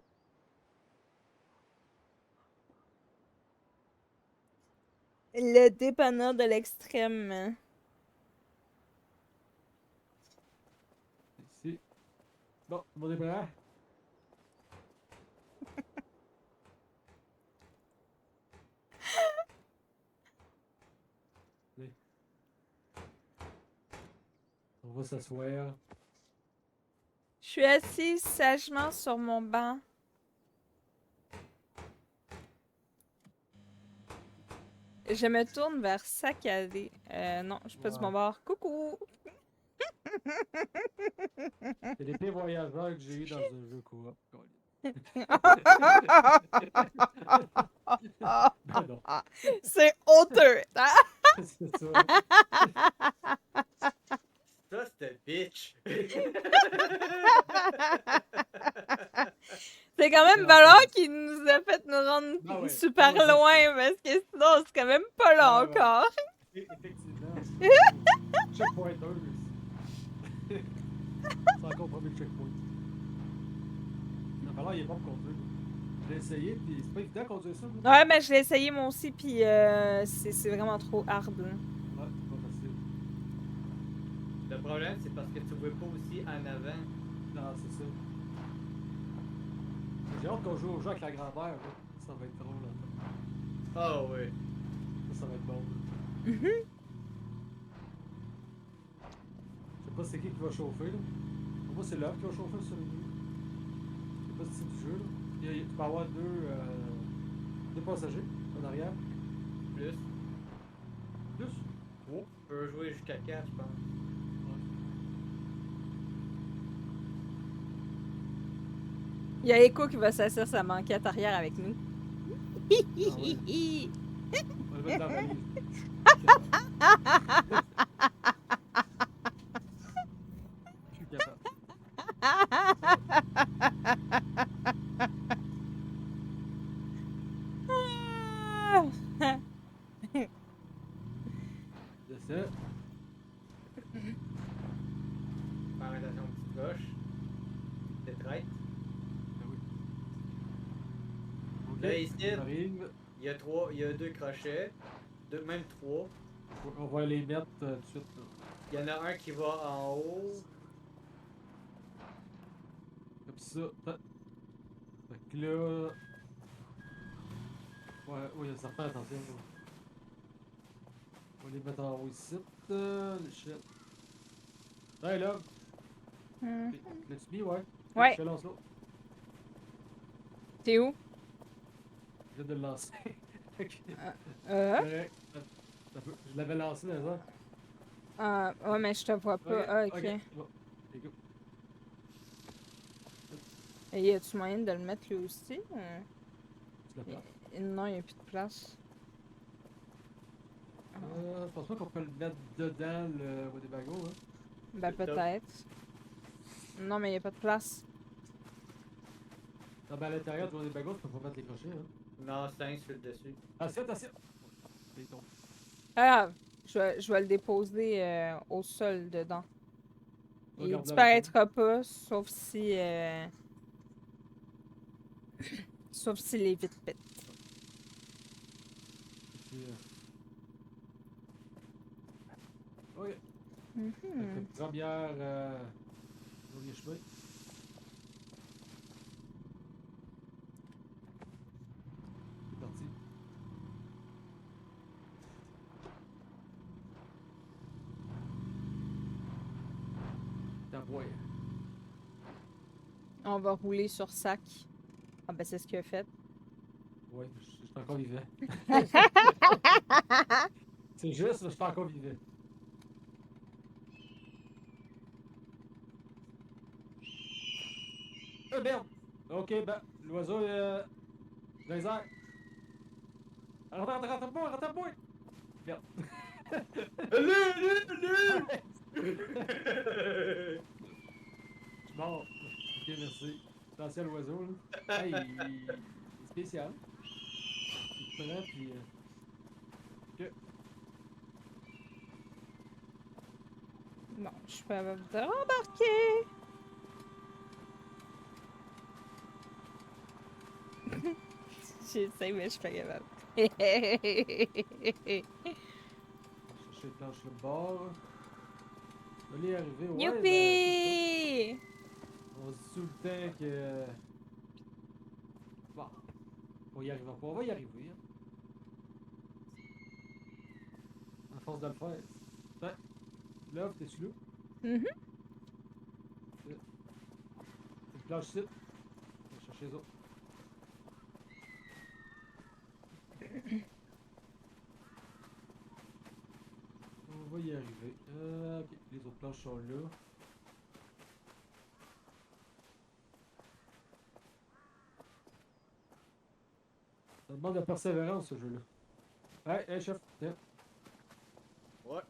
Le dépanneur de l'extrême. Ici. Bon, mon dépanneur. Allez. On va s'asseoir. Je suis assise sagement sur mon banc. Je me tourne vers Saccadé. Non, je suis pas du Ouais. bon bord. Coucou! C'est les pires voyageurs que j'ai eu dans un jeu coop. Ben non, C'est honteux! Hein? c'est ça. Ça, c'était bitch. C'est quand même Non, Valor c'est- qui nous a fait nous rendre Ah ouais. super Ah ouais, ça, loin, parce que sinon, c'est quand même pas long Ah ouais. encore. Effectivement. Checkpointer. C'est encore premier checkpoint. Alors, il est bon pour conduire. J'ai essayé, puis c'est pas évident de conduire ça. là. Ouais, mais je l'ai essayé moi aussi, puis c'est vraiment trop hard. Là. Ouais, c'est pas facile. Le problème, c'est parce que tu vois pas aussi en avant. Non, c'est ça. J'ai hâte qu'on joue au jeu avec la grand-mère. là. Ça va être drôle. Là. Ah ouais. Ça va être bon. là. Mhm. Je sais pas c'est qui va chauffer. Là. Pour moi, c'est l'œuf qui va chauffer sur le jeu. Je sais pas si c'est du jeu. Là. Tu peux avoir deux passagers en arrière. Plus. Plus. Trois. Tu peux jouer jusqu'à 4, je pense. Il y a Echo qui va s'asseoir sa banquette arrière avec nous. Ah ouais. On va le mettre dans la valise. Je suis capable. J'essaie. Faire attention aux petites roches. C'est traite. Ben oui. Ok. Là, ici, J'arrive. il y a 2 crochets. Même 3. On va les mettre tout de suite. Là. Il y en a un qui va en haut. Comme ça. Fait que là. Ouais, oui, il y a certains, attention. Là. On va les mettre en haut ici. Le shit. Hey là. Hmm. L'as-tu mis, ouais? Ouais. Je te lance là. T'es où? Je viens de le lancer. Euh? Correct. Je l'avais lancé dans les airs. Ouais, mais je te vois pas. Ah, ok. Bon. Ok, go. Et y a-tu moyen de le mettre lui aussi? Tu la places. Non, il n'y a plus de place. Je pense pas qu'on peut le mettre dedans le Winnebago, hein. Ben, C'est top. peut-être. Non, mais il n'y a pas de place. Non, ben à l'intérieur du Winnebago, tu peux pas mettre les crochets, hein. Non, 5 sur le dessus. Assiette, assiette! Il tombe. Ah, je vais le déposer au sol dedans. Il Regarde là, disparaîtra pas, sauf si. Sauf si les vitres pètent. Puis, ok. Mhm. Fait que première. Premier chemin. C'est parti. T'envoies. On va rouler sur sac. Ah, ben, c'est ce qu'il a fait. Ouais, je suis encore vivant. C'est juste, je suis encore vivant. Merde! Ok, ben, l'oiseau est dans les airs. Rentre-moi! Merde. Allez! Je suis mort. Ok, merci. Attention à l'oiseau, là. Hey, il est spécial. Il te prend, puis... Ok. Bon, je suis pas capable de rembarquer. J'essaie, mais je suis pas capable. On va chercher les planches sur le bord. On va y arriver, ouais. Youpi! Ben, on se dit tout le temps que... Bon. On y arrivera pas. On va y arriver, hein. À force de le faire. Ouais. Là, t'es-tu là? Mhm. Une planche ici. On va chercher les autres. On va y arriver. Ok, les autres planches sont là. Ça demande de la persévérance, ce jeu-là. Hey, chef, tiens. Ouais.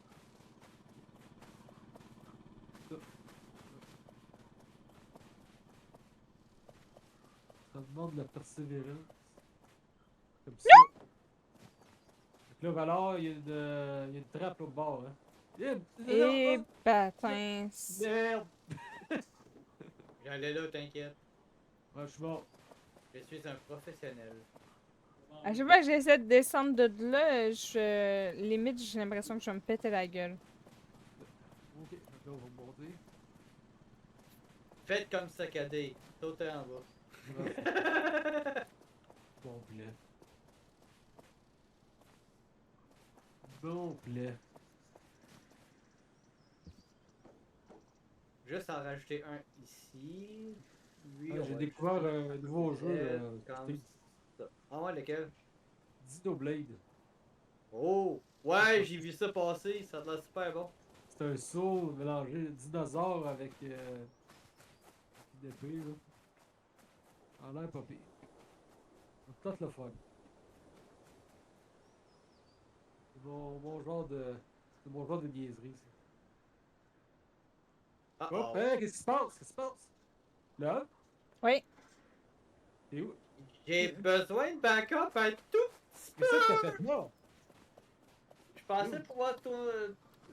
Ça demande de la persévérance. Comme ça. Donc là, Valor, il y a une trappe au bord, hein. Et patins. Merde! J'allais là, t'inquiète. Ouais, je suis mort. Je suis un professionnel. À chaque fois que j'essaie de descendre de là, limite, j'ai l'impression que je vais me péter la gueule. Ok, donc là, on va monter. Faites comme saccadé. Sautez en bas. Bon plan. Bon plan. Juste en rajouter un ici. Lui, Ah, on j'ai va découvert juste un nouveau jeu. mettre comme C'était ça. Ah ouais, lequel? Dinoblade. Oh! Ouais, j'ai vu ça passer. Ça a l'air super bon. C'est un saut mélangé dinosaure avec une épée, là. En l'air pas pire. On va peut-être le faire. Mon genre de. C'est mon genre de niaiserie, ça. Ah Hop, oh. hey, qu'est-ce qui se passe? Qu'est-ce qui se passe? Là? Oui. T'es où? J'ai besoin de backup un tout petit peu. Qu'est-ce que t'as fait là? Je pensais pouvoir tourner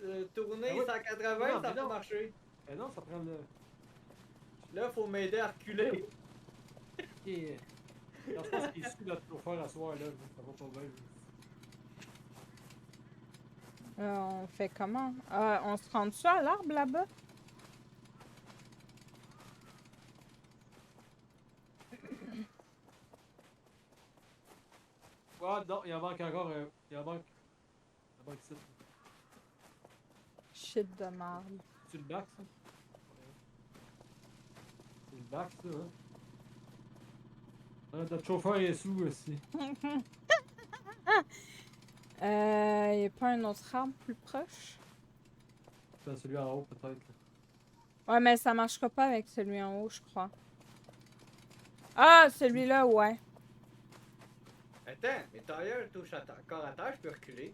Ah oui. 180, Non, ça mais n'a pas non. marché. Eh non, ça prend le. Là, faut m'aider à reculer. Et... Non, je pense qu'il est sous notre chauffeur à soir, là. Ça va pas bien. On fait comment? On se rend dessus à l'arbre là-bas? Ah non, il en manque encore un. Il en manque. Il en manque 7. Shit de marde. C'est le bac, ça? C'est le bac, ça, hein? Ah, notre chauffeur est sous aussi. Y a pas un autre arbre plus proche? C'est celui en haut, peut-être. Ouais, mais ça marchera pas avec celui en haut, je crois. Ah, celui-là, ouais. Attends, mes tailleurs touchent encore à terre, je peux reculer.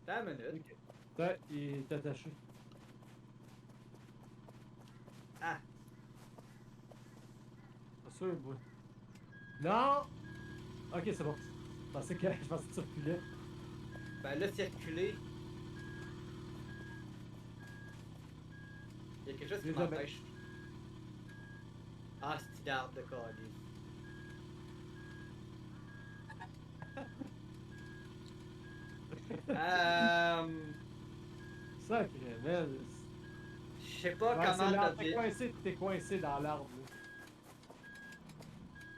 Attends une minute. Ok. Ouais, il est attaché. Ah, Pas sûr, moi. Non! Ok, c'est bon. Je pensais que tu reculais. ben là, c'est reculé. Il y a quelque chose qui Désolé. m'empêche. Ah, c'est une arbre de calice. Sacré, man. Je sais pas Ouais, c'est comment l'arbre. t'as T'es coincé dans l'arbre, là.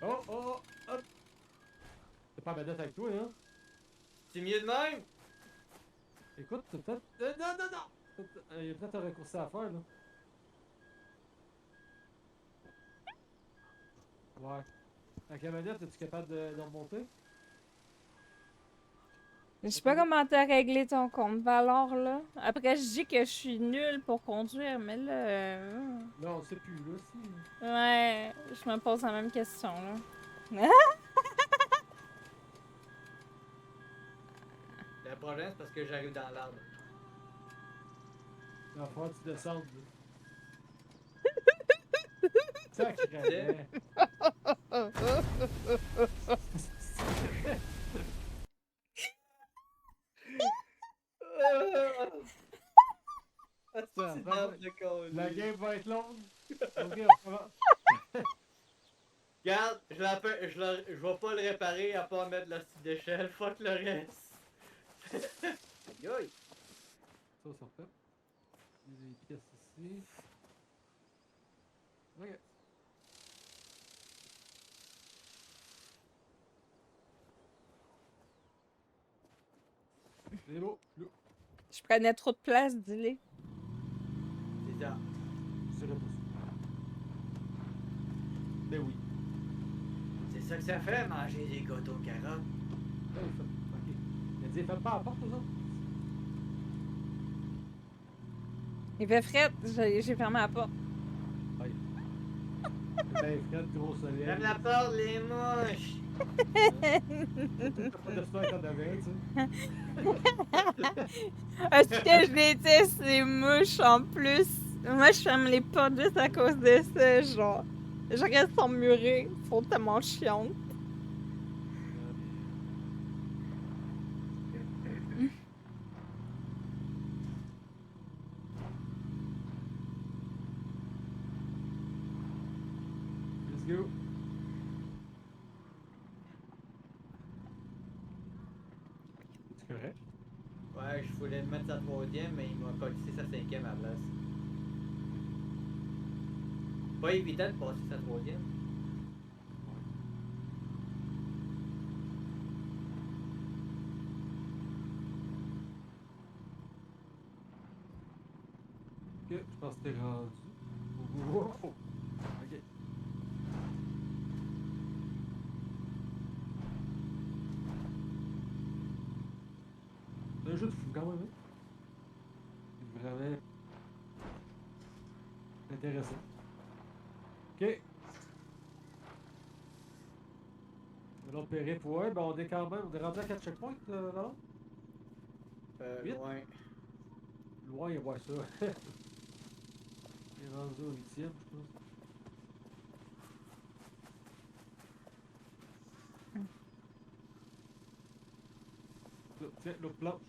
Oh, oh, oh, hop! T'es pas manette avec toi, hein? C'est mieux de même? Écoute, t'as peut-être. Non, non, non! Il y a peut-être un raccourci à faire, là. Ouais. Avec la manette, es-tu capable de remonter? Je sais pas comment t'as réglé ton compte Valor, là. Après, je dis que je suis nulle pour conduire, mais là... Là, on sait plus, là, si. Ouais, je me pose la même question, là. Le problème, c'est parce que j'arrive dans l'arbre. Il va falloir que tu descendes, là. Sacré, C'est une arbre de calice. La game va être longue. Ok, on va. Regarde, je vais pas le réparer à part mettre la petite d'échelle. Fuck le reste. Yoï. Ça, ça refait. Il y a des pièces ici. Ok. C'est beau. Là. Je prenais trop de place, dis-le. C'est ça. Je dirais pas ça. Ben oui. C'est ça que ça fait, manger des gâteaux aux carottes. Là, il fait. Ok. Il a dit, faites pas la porte, aux autres. Il fait fret, j'ai fermé la porte. Ouais. Ben, Fred, gros soleil. Ferme la porte, les mouches! T'as pas d'espoir qu'on avait, tu sais. Est-ce que je déteste les mouches en plus? Moi, je ferme les portes juste à cause de ça, genre. Je reste emmurée, ils sont tellement chiantes. Let's go. C'est correct? Ouais, je voulais le mettre sa troisième, mais il m'a collé sa cinquième à la place. Pas évident de passer sa troisième. Ok, je pense que t'es rendu. Wow. Ok. C'est un jeu de fou quand même, hein? C'est vraiment intéressant. Ok. L'autre périph', ouais, ben on est quand même, on est rendu à 4 checkpoints, non? Huit? Loin. Loin, il voit ça. Il est rendu au 8e, je pense. Là, tiens, l'autre planche.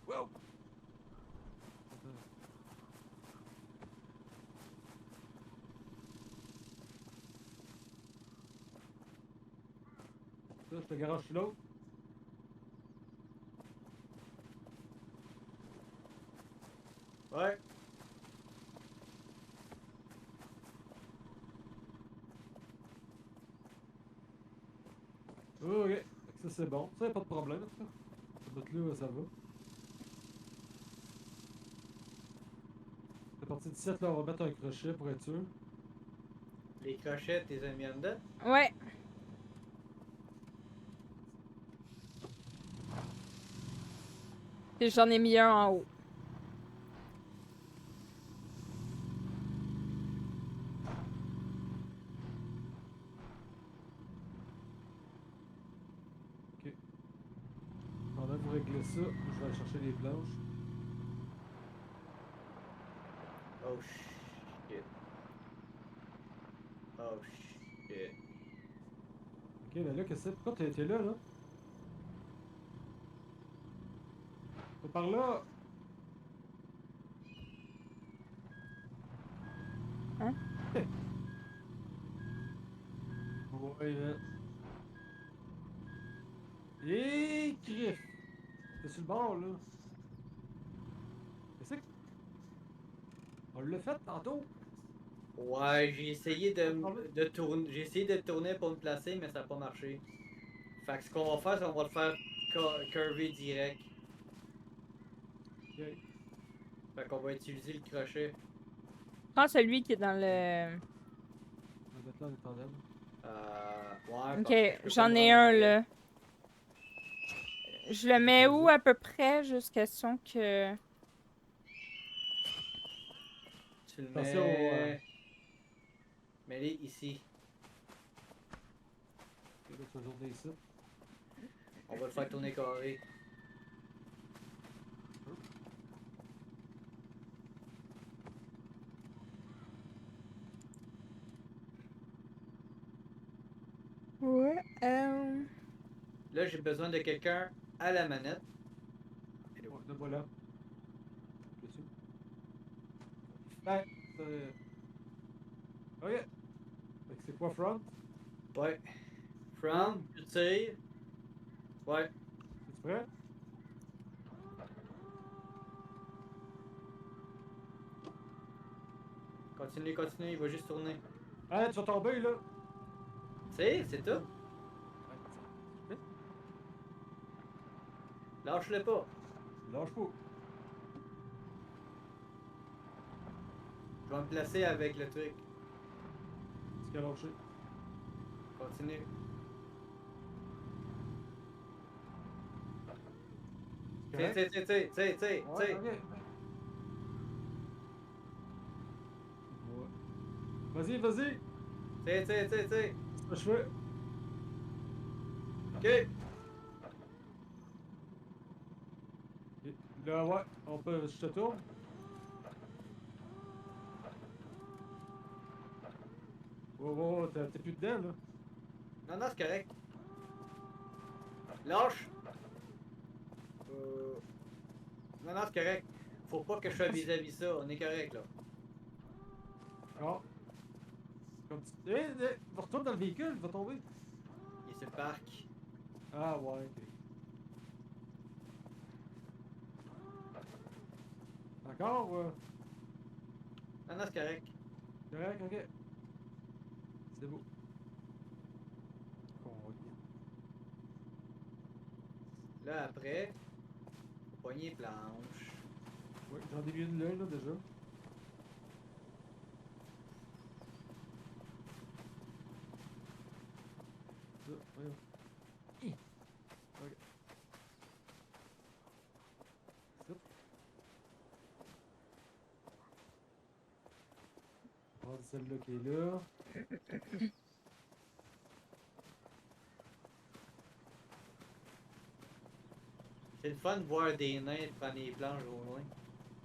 Wow! Attends. Ça, je te garage sur l'autre. Ouais. Ok, fait que ça c'est bon. Ça, y'a pas de problème, en tout cas. Ce bout-là, ça va. À partir de 17, là, on va mettre un crochet pour être sûr. Les crochets, tes amis en dedans. Ouais. Puis j'en ai mis un en haut. Ok. Pendant que vous réglez ça, je vais aller chercher les planches. Oh shit. Oh shit. Ok, ben là, qu'est-ce que c'est? Pourquoi t'es là, là? C'est par là! Hein? Ouais, Et crif! T'es sur le bord, là. Qu'est-ce que... On l'a fait tantôt! Ouais, j'ai essayé de tourner. J'ai essayé de tourner pour me placer, mais ça n'a pas marché. Fait que ce qu'on va faire, c'est qu'on va le faire curver direct. Ok. Fait qu'on va utiliser le crochet. Prends celui qui est dans le... On va mettre là en tandem. Ouais, Ok, parce que je peux pas j'en me ai rendre un direct. là. Je le mets où à peu près? Juste question que... Tu le Attention mets. Mets-les ici. Ok, là, tu vas tourner ici. On va le faire tourner carré. Ouais, Là, j'ai besoin de quelqu'un à la manette. Ouais, le voilà. Dessus. Ben, ok. Fait que c'est quoi front? Ouais. From, tu tires. Ouais. Es-tu prêt? Continue, continue, il va juste tourner. Hein, tu vas tomber là! C'est tout. Ouais, c'est- Lâche-le pas. Lâche pas. Je vais me placer avec le truc. Tu qu'à lâcher. Continue. C'est correct? T'sais. Ouais, ok. Ouais. Vas-y, vas-y! T'sais. C'est ce que je fais. Ok. Ok. Là, ouais, on peut. Je te tourne. Wow, t'es plus dedans, là. Non, c'est correct. Lâche. Non, c'est correct. Faut pas que je sois vis-à-vis ça. On est correct, là. Ah. Comme tu. Retourne dans le véhicule, il va tomber. Il est sur le parc. Ah, ouais, ok. D'accord? Non, c'est correct. Correct, ok. C'est beau. Oh, Là, après, faut pogner les planches. ouais, j'en ai vu une là, déjà. Ça, voyons. Hi! Ok. Ça. On va prendre celle-là qui est là. C'est le fun de voir des nains prendre les planches au loin.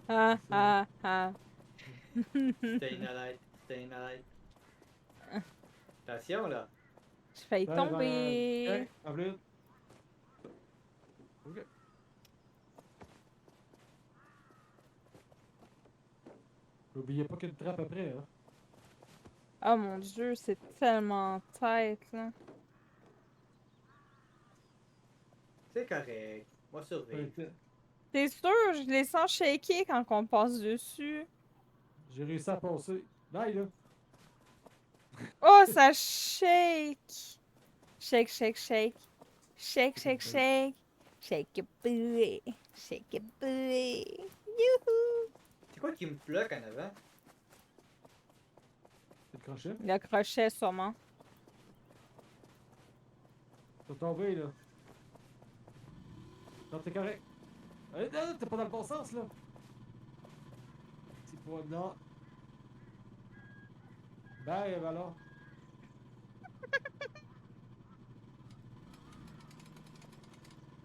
Ah. Stay alert. Attention, là. Je failli Ben, tomber. ok, Aveline. Ok. N'oubliez pas qu'il y a une trappe après, hein. Oh mon dieu, c'est tellement tête, là. C'est correct. Moi, survivre. Ouais, T'es sûr? Je les sens shaker quand on passe dessus. j'ai réussi à passer. Bye, là. Oh, ça shake! Shake. Shake your booty. Shake your booty. Youhou! C'est quoi qui me bloque en avant? C'est le crochet. Le crochet, sûrement. T'as tombé, là. Non, t'es correct. Non, t'es pas dans le bon sens, là. C'est pas. Non. Bye, alors.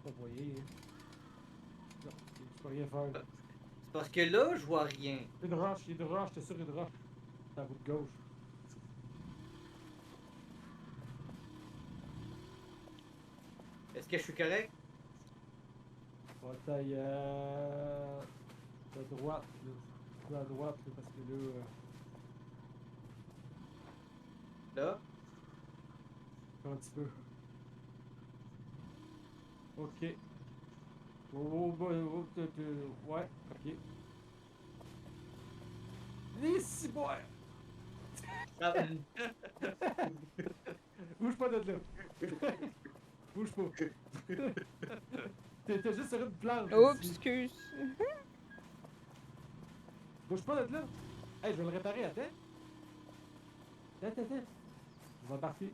Pas voyé, hein. Non, tu peux rien faire, là. C'est parce que là, je vois rien. Il y a une roche, t'es sûr, il y a une roche. C'est à bout de gauche. Est-ce que je suis correct? On va tailler à droite, là. Un peu à droite, là, parce que là. Là? Un petit peu. Ok. Ouais, ok. Les six bois! Ah, Bouge pas de là! Bouge pas! T'es juste sur une planche! Oups, ici. excuse. Bouge pas de là! Hey, je vais le réparer, attends! Attends! Je vais embarquer.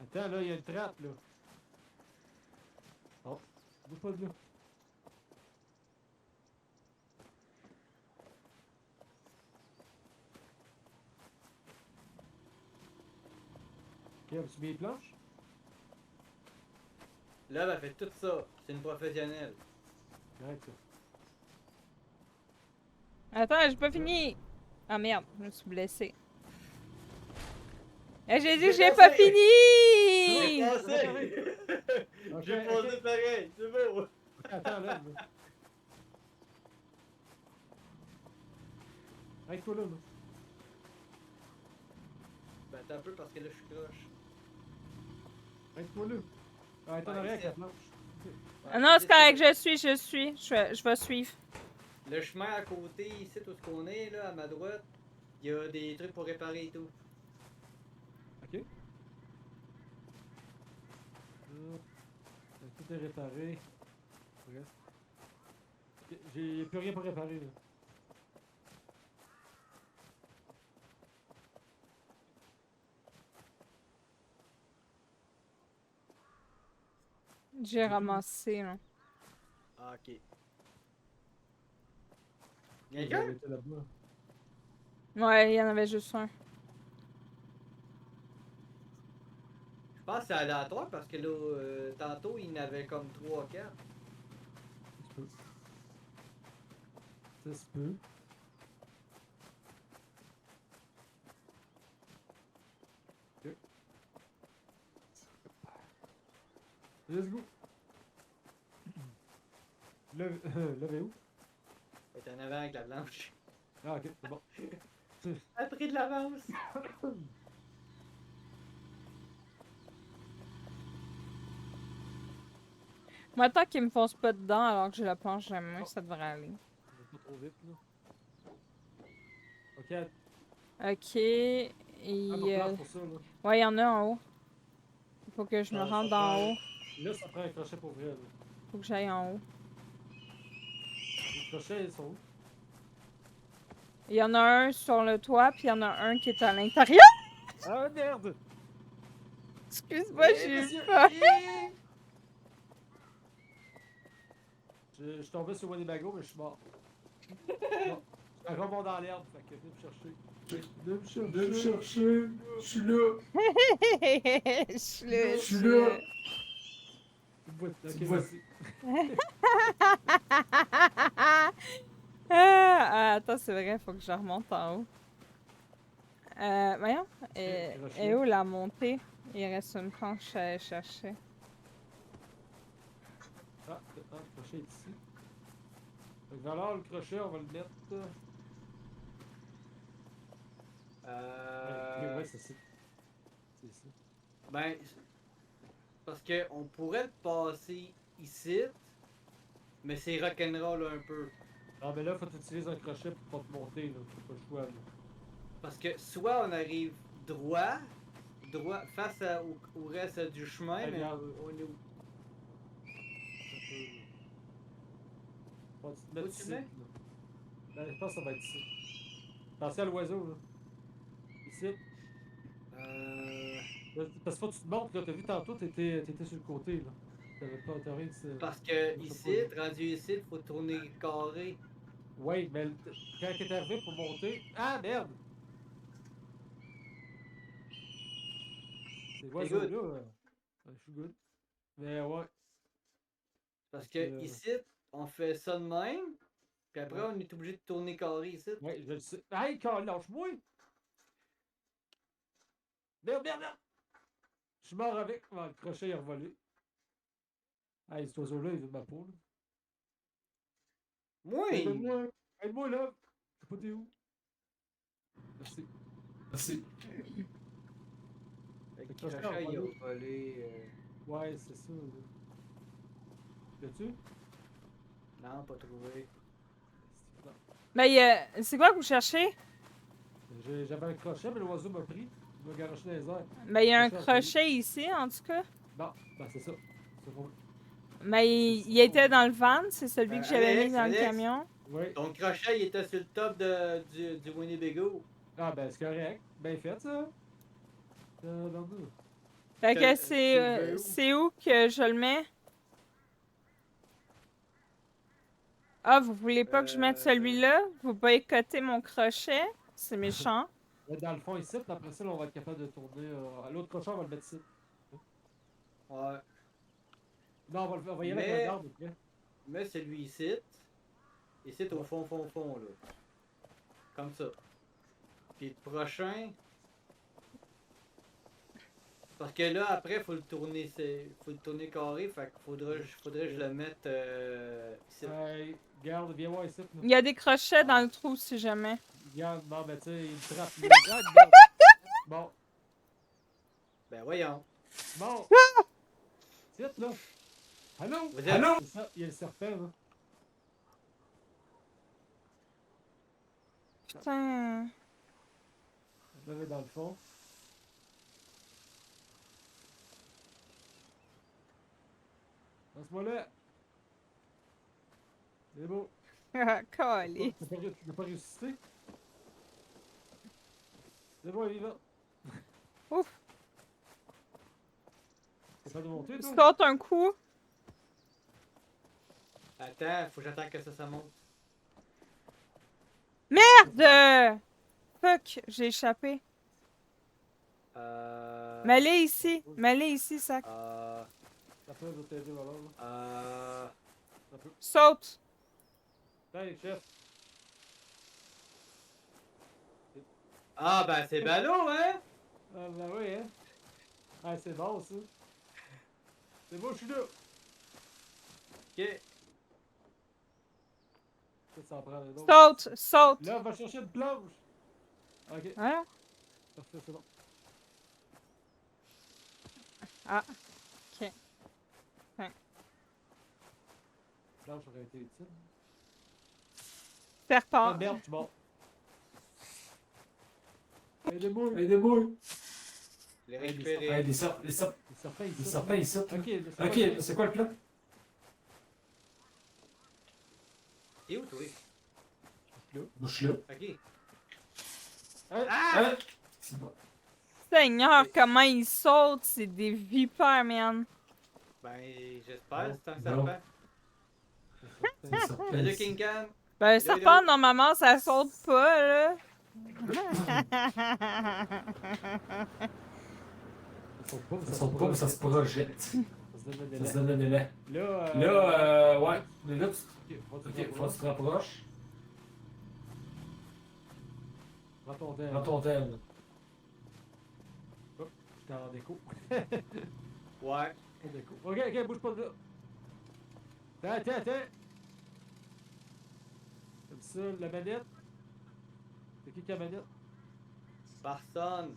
Attends, là, il y a une trappe, là. Oh, bouge pas de là. Ok, as-tu mis les planches? là, elle fait tout ça. C'est une professionnelle. Correct, ça. Attends, j'ai pas fini. Ah merde, je me suis blessée. Eh, j'ai dit, J'ai j'ai passé. pas J'ai fini! passé! Ok, J'ai ok. posé pareil, c'est beau! Ok, attends, là. Arrête-toi là. Ben, attends un peu parce que là, je suis croche. Arrête-toi là. Arrête en Ouais, arrière avec ici. la planche. Ouais, Ah non, c'est correct, ça. je vais suivre. Le chemin à côté, ici, tout ce qu'on est, là, à ma droite, il y a des trucs pour réparer et tout. Ok. Tout est réparé. Presque. Ok, j'ai plus rien pour réparer là. J'ai ramassé, là. Ah, ok. Vous Quelqu'un? avez été là-bas. Ouais, il y en avait juste un. Je pense que c'est aléatoire parce que là, tantôt, il y en avait comme 3-4. Ça se peut. Ça se peut. Ok. Let's go. Levez où? Elle est en avant avec la blanche. Ah, ok, c'est bon. Elle a pris de l'avance. Moi, tant qu'ils me foncent pas dedans alors que j'ai la planche à main, ça devrait aller. On va pas trop vite, là. Ok, Ok. ah, ma place pour ça, là. Ouais, il y en a en haut. Faut que je me Ça rende en prend- haut. Là, ça prend un crochet pour vrai, là. Faut que j'aille en haut. Les crochets, ils sont où? Il y en a un sur le toit, puis il y en a un qui est à l'intérieur. Ah, merde! Excuse-moi, Eh, j'ai eu monsieur! peur. Eh! Je suis tombé sur Winnebago, mais je suis mort. Bon, je suis encore dans l'herbe, fait que venez me chercher. Venez me chercher. Viens me chercher, je suis là. Je suis là, Je suis là. Ok, Tu vois- merci. Attends, c'est vrai, faut que je remonte en haut. Voyons. Crochet. Et où la montée? Il reste une planche à aller chercher. Ah, le crochet est ici. Fait que alors, le crochet, on va le mettre. Ouais, c'est ça. C'est ça. Ben, parce que on pourrait le passer ici, mais c'est rock'n'roll un peu. Non, mais là, faut que tu utilises un crochet pour pas te monter, là. T'as pas le choix, là. Parce que soit on arrive droit face au reste du chemin, Ah, mais regarde. on est où? Un peu, là. Faut que tu te Où mettes tu ici, mets? là. Ben, je pense que ça va être ici. Attention à l'oiseau, là. Ici. Parce qu'il faut que tu te montes, là. T'as vu tantôt, t'étais sur le côté, là. T'avais pas rien de ça. Parce que Je sais ici, pas. rendu ici, il faut tourner carré. Oui, mais quand il est arrivé pour monter. Ah, merde! Ces good. oiseaux-là, je suis good. Mais ouais. Parce que ici, on fait ça de même, puis après Ouais. on est obligé de tourner carré ici. Ouais, je le sais. Hey, Carl, lâche-moi! Merde, merde, merde! Je suis mort avec. Ah, le crochet est revolé. Hey, cet oiseau-là, il veut de ma peau, là. Moi! Aide-moi! Aide-moi, là! Je sais pas t'es où. Merci. Merci. Le Le crochet crochet, il a envolé. volé. Ouais, c'est ça, là. L'as-tu? Non, pas trouvé. Non. Mais c'est quoi que vous cherchez? J'avais un crochet, mais l'oiseau m'a pris. Il m'a garoché dans les airs. Mais il y a un Crochet crochet ici, en tout cas. Non, ben c'est ça. C'est bon. Mais il était dans le van, c'est celui que j'avais Alex, mis dans le Alex. camion. Oui. Ton crochet, il était sur le top du Winnebago. Ah, ben c'est correct. Bien fait, ça. Dans le... Fait Tu que le c'est veux où? c'est où que je le mets? Ah, vous voulez pas que je mette celui-là? Vous boycottez mon crochet? C'est méchant. Dans le fond, ici, puis après ça, là, on va être capable de tourner. L'autre crochet, on va le mettre ici. Ouais. Non, on va y aller avec un arbre, après. Mais celui ici. Ici, au fond, là. Comme ça. Puis le prochain. Parce que là, après, faut le tourner carré. Fait qu'il faudrait que je le mette ici. Garde, viens voir ici. là. Il y a des crochets dans le trou si jamais. Garde, non, mais tu sais, il me trappe. Ah, merde. Bon, Ben voyons. bon. Titre, là. Allô? Vous êtes- Allô? C'est ça, il y a le serpent, là. Putain. Je l'avais dans le fond. Lance-moi là. C'est beau. Calé. T'as pas réussi? C'est bon, il est là. Ouf. T'es pas de monter, toi? Saute un coup. Attends, faut que j'attende que ça monte. Merde! Fuck, j'ai échappé. Mets-les ici, sac. Ça peut vous t'aider, voilà. Là. Ça peut. Saute! Hey, chef. Ah, ben c'est ballot, hein? Ah, ben oui, hein. Ah, c'est bon, ça. C'est bon, je suis là. Ok. Ça en prend un autre. Saute! Là, on va chercher une planche. Ok, Hein? parfait, c'est bon. Ah, ok. Planche aurait été utile. Ah Serpent. merde, je suis mort. Aidez-moi. Aidez-moi. Je l'ai Ouais, récupéré. Hey, les serpents, les serpents, Les serpents, les serpents, ils sortent. Ok, Ok, c'est quoi le plan? T'es où, toi? Moi, je suis là. Ok. Hey. Ah! Hein? C'est bon. Seigneur, comment ils sautent! C'est des vipères, man. Ben, j'espère, Non. c'est un Non. serpent. Les serpents. Salut, King Can. Ben, un Hello, serpent, hello. normalement, ça saute pas, là. Ça Ça saute pas, mais ça se projette. Ça se donne un Ça se élan. donne un élan. Là, Ouais. Mais là, Ok, faut que tu te rapproches. Prends ton temps. Dans ton thème. J'étais en déco. Ouais. En déco. Ok, bouge pas de là. Attends. Comme ça, la manette. C'est qui a la manette? Personne.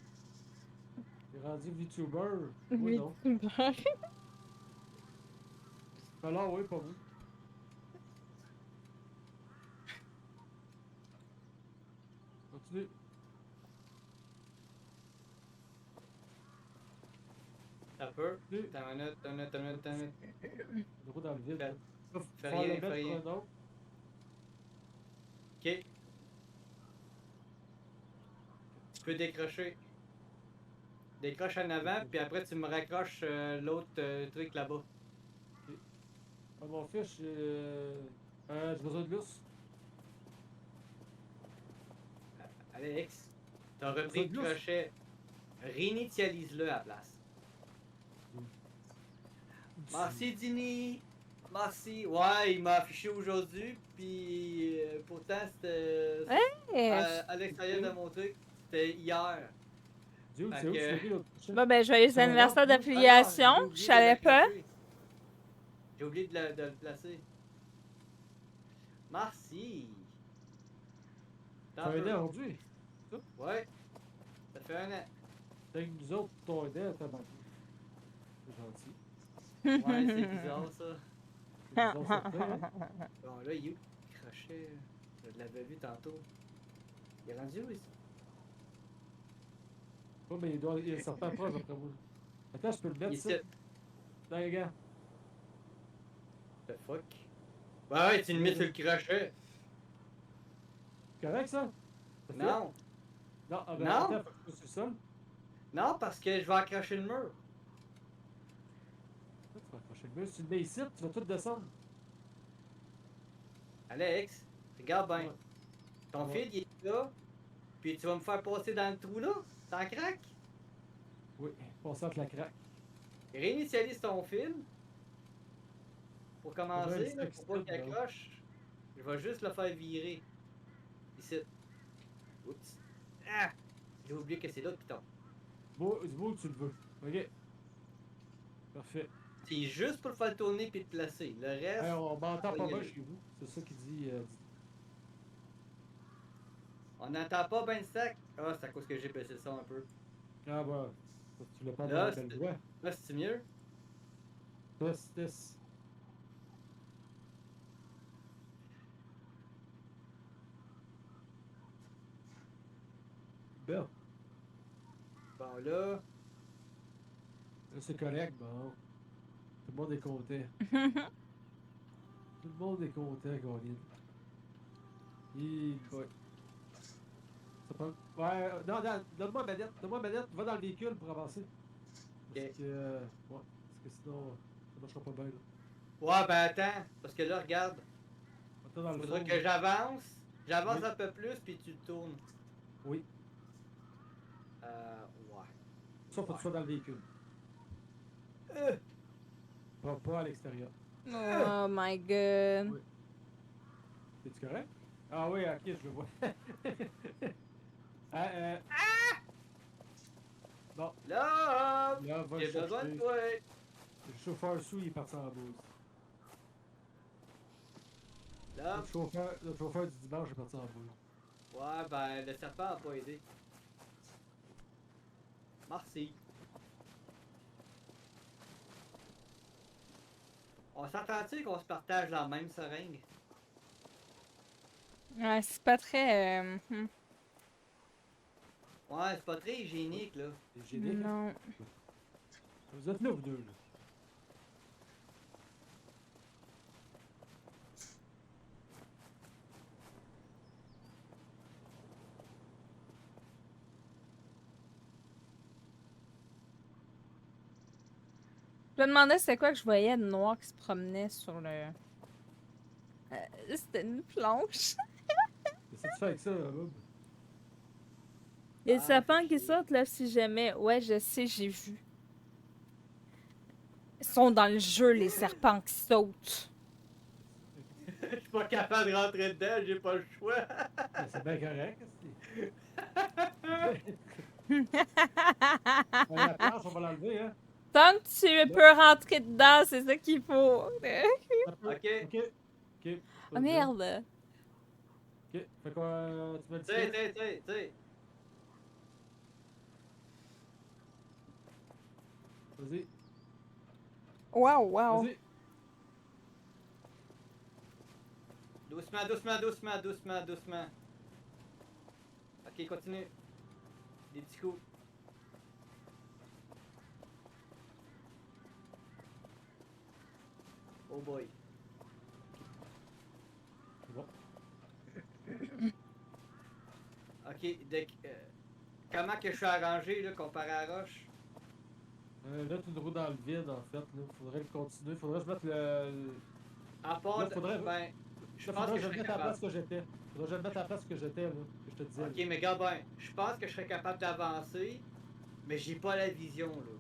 T'es rendu VTuber. Moi non. Alors oui, pas vous. Continue. Ça peut. Continue. T'as une minute. On roule dans le vide. Fais- là. Faut fais faire rien, le fais mettre rien. pour un autre. Ok. Tu peux décrocher. Décroche en avant, puis après tu me raccroches l'autre truc là-bas. Ah, mon fils, j'ai besoin de lousse. Alex, t'as Ça repris le glisse. crochet. Réinitialise-le à la place. Merci, Dini. Merci. Ouais, il m'a affiché aujourd'hui, puis pourtant c'était Hey, à l'extérieur de mon truc. C'était hier. Dieu, Fait c'est où que- tu l'as mis l'autre prochain? Bon, ben, joyeux Ça va anniversaire là? d'affiliation. Ah non, Je j'ai savais oublié de pas. l'accrocher. J'ai oublié de le placer. Merci. Ça fait un an aujourd'hui. Ouais. Ça fait un an. T'as que nous autres, ton aidé, t'as battu. C'est gentil. Ouais, c'est bizarre ça. C'est nous autres, ça te fait, hein? Bon, là, il est où le crochet? Je l'avais vu tantôt. Il est rendu où ici? Oh, mais il est sorti proche après moi. Attends, je peux le Il mettre, est ça. ici. Dans les gars. The fuck? Ouais, tu le mets sur le crochet. C'est correct, ça? Ça fait? Non. Non, ah ben, Non. attends, faut que je sois sur le sol. Non, parce que je vais accrocher le mur. Tu vas accrocher le mur. Si tu le mets ici, tu vas tout descendre. Alex, regarde bien. Ouais. Ton Ouais. fil, il est là. Puis tu vas me faire passer dans le trou là. Ça craque. Oui, passe entre la craque. Réinitialise ton fil. Pour Ouais, commencer, c'est là, pour pas qu'il extrême, accroche. Je vais juste le faire virer. Ici. Oups. Ah! J'ai oublié que c'est là le piton. Du beau que tu le veux. Ok. Parfait. C'est juste pour le faire tourner puis le placer. Le reste. Hey, on m'entend pas soyez mal là. chez vous. C'est ça qu'il dit. On n'entend pas ben le sac. Ah, c'est à cause que j'ai baissé le son un peu. Ah, bah. Tu l'as pas Là, dans quel c'est- doigt. Là, c'est mieux? Test. Bon. Bon, là. Là, c'est correct, bon. Tout le monde est content. Tout le monde est content, Colin. Boy. Ça prend... Ouais, non, donne-moi ma manette. Donne-moi ma manette. Va dans le véhicule pour avancer. Parce Ok. que... ouais. Parce que sinon, ça marchera pas bien, là. Ouais, ben attends, parce que là, regarde, Va-t'en dans le faudrait fond. que j'avance. J'avance Oui. un peu plus, puis tu te tournes. Oui. Ouais. Ça, faut que tu sois dans le véhicule. Euh, Pas à l'extérieur. Oh my god. Oui. Es-tu correct? Ah oui, ok, je le vois. Ah, bon, Là, là, va le j'ai besoin de chercher. toi. Le chauffeur sous, il est parti en bouse. Là, Le chauffeur du dimanche est parti en bouse. ouais, ben le serpent a pas aidé. Merci. On s'entend-tu qu'on se partage la même seringue? Ouais, c'est pas très. Ouais, c'est pas très hygiénique, là. C'est génial. Non. Vous êtes là, vous deux, là. Je me demandais c'était quoi que je voyais de noir qui se promenait sur le. C'était une planche. Qu'est-ce que tu fais avec ça, Bob? Il y a des Ah, sapins fait qui chier. sortent là si jamais. Ouais, je sais, j'ai vu. Ils sont dans le jeu, les serpents qui sautent. Je suis pas capable de rentrer dedans, j'ai pas le choix. Ben, c'est bien correct, c'est. La planche, on va l'enlever, hein? Tant que tu peux rentrer dedans, c'est ça qu'il faut. Ça peut. Ok. Ok. Ok. Oh merde. Ok. Fait quoi, tu m'as dit T'sais, que? t'sais. Vas-y. Wow, wow. Vas-y. Doucement, doucement, doucement, doucement, doucement. Ok, continue. Des petits coups. Oh boy. C'est bon. Ok, comment que je suis arrangé, là, comparé à la roche? Là, tu une roue dans le vide, en fait. Là. Faudrait le continuer. Faudrait que je mette le. À part, Là, faudrait. ben, je Là, pense faudrait que que je je le serais mette à la place capable. que j'étais. Faudrait que je le mette à la place que j'étais, là. Que je te disais. Ok, là. mais regarde ben, je pense que je serais capable d'avancer, mais j'ai pas la vision, là.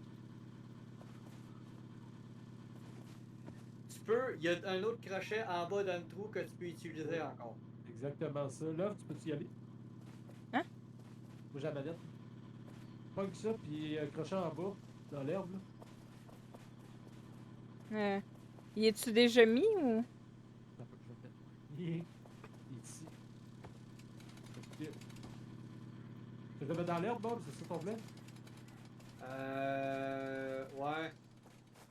Tu peux, il y a un autre crochet en bas d'un trou que tu peux utiliser encore. Exactement ça. Là, tu peux-tu y aller? Hein? Moi, j'ai la manette. Pogne ça, puis crochet en bas, dans l'herbe, là. Y es-tu déjà mis ou? Attends, je vais le mettre. Il est ici. Ok. Tu le mets dans l'herbe, Bob? C'est ça ton plan? Ouais.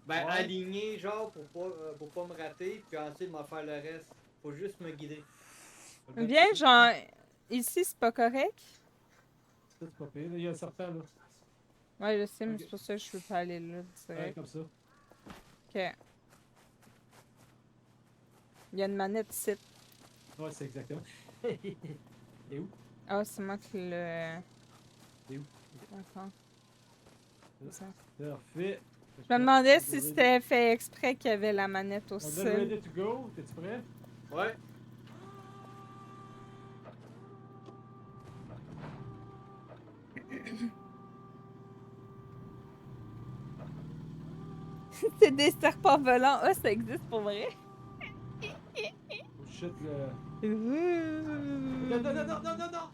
Ben, Ouais. aligné, genre, pour pas me rater, puis ensuite, m'en faire le reste. Faut juste me guider. Je vais le mettre Viens, ici. genre. Ici, c'est pas correct. Ça, c'est pas pire. Là, il y a un serpent, là. Ouais, je sais, mais Ok. c'est pour ça que je veux pas aller là, Ouais, direct. comme ça. Ok. Il y a une manette ici. Ouais, c'est exactement. Et où? Ah, c'est moi qui le. Et où? D'accord. Ça. Parfait. Je me demandais si c'était fait exprès qu'il y avait la manette au On est sol. ready to go. T'es-tu prêt? Ouais. C'est des serpents volants. Ah, ça existe pour vrai. Oh shit, le. Ouh. Non, non, non, non, non, non, non!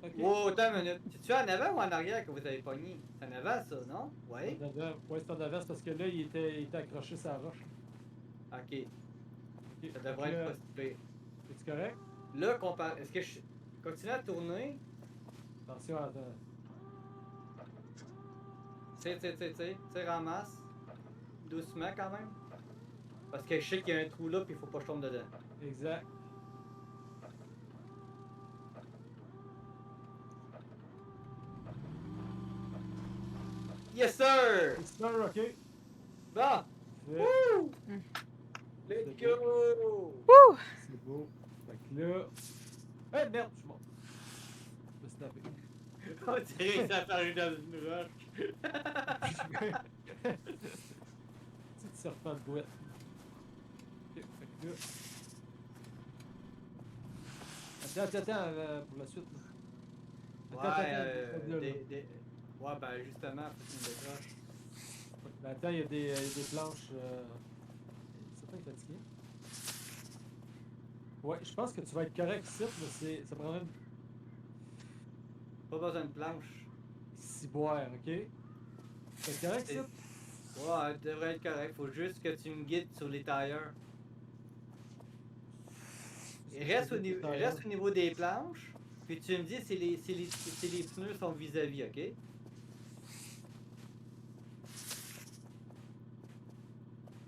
Ok. Wow, attends une minute. C'est-tu en avant ou en arrière que vous avez pogné? C'est en avant, ça, non? Ouais. En avant. Ouais, c'est en avant, c'est parce que là, il était accroché sur la roche. Ok. Ok. Ça Fait devrait que être là, pas si pire. es-tu correct? Là, est-ce que je continue à tourner? Attention à. Tire en masse. Doucement quand même. Parce que je sais qu'il y a un trou là, puis il faut pas que je tombe dedans. Exact. Yes, sir! C'est super, ok. Bon! Fait. Woo! Mm. Let's C'est go! Ouh! C'est beau. Fait que là. Eh merde, je suis mort. Je me suis tapé. On dirait que ça apparaît dans une roche. Petit serpent de boîte. Là. Attends, pour la suite. Là. Ouais, Là, là. Ouais, ben justement, faut que tu me décroches. Ben, attends, il y a des planches. C'est pas fatigué. Ouais, je pense que tu vas être correct ici, mais ça prendrait une Pas besoin de planche. ciboire, ok? C'est correct ici? Ouais, tu devrais être correct. Faut juste que tu me guides sur les tailleurs. Et reste au niveau des planches, puis tu me dis si les pneus sont vis-à-vis, ok?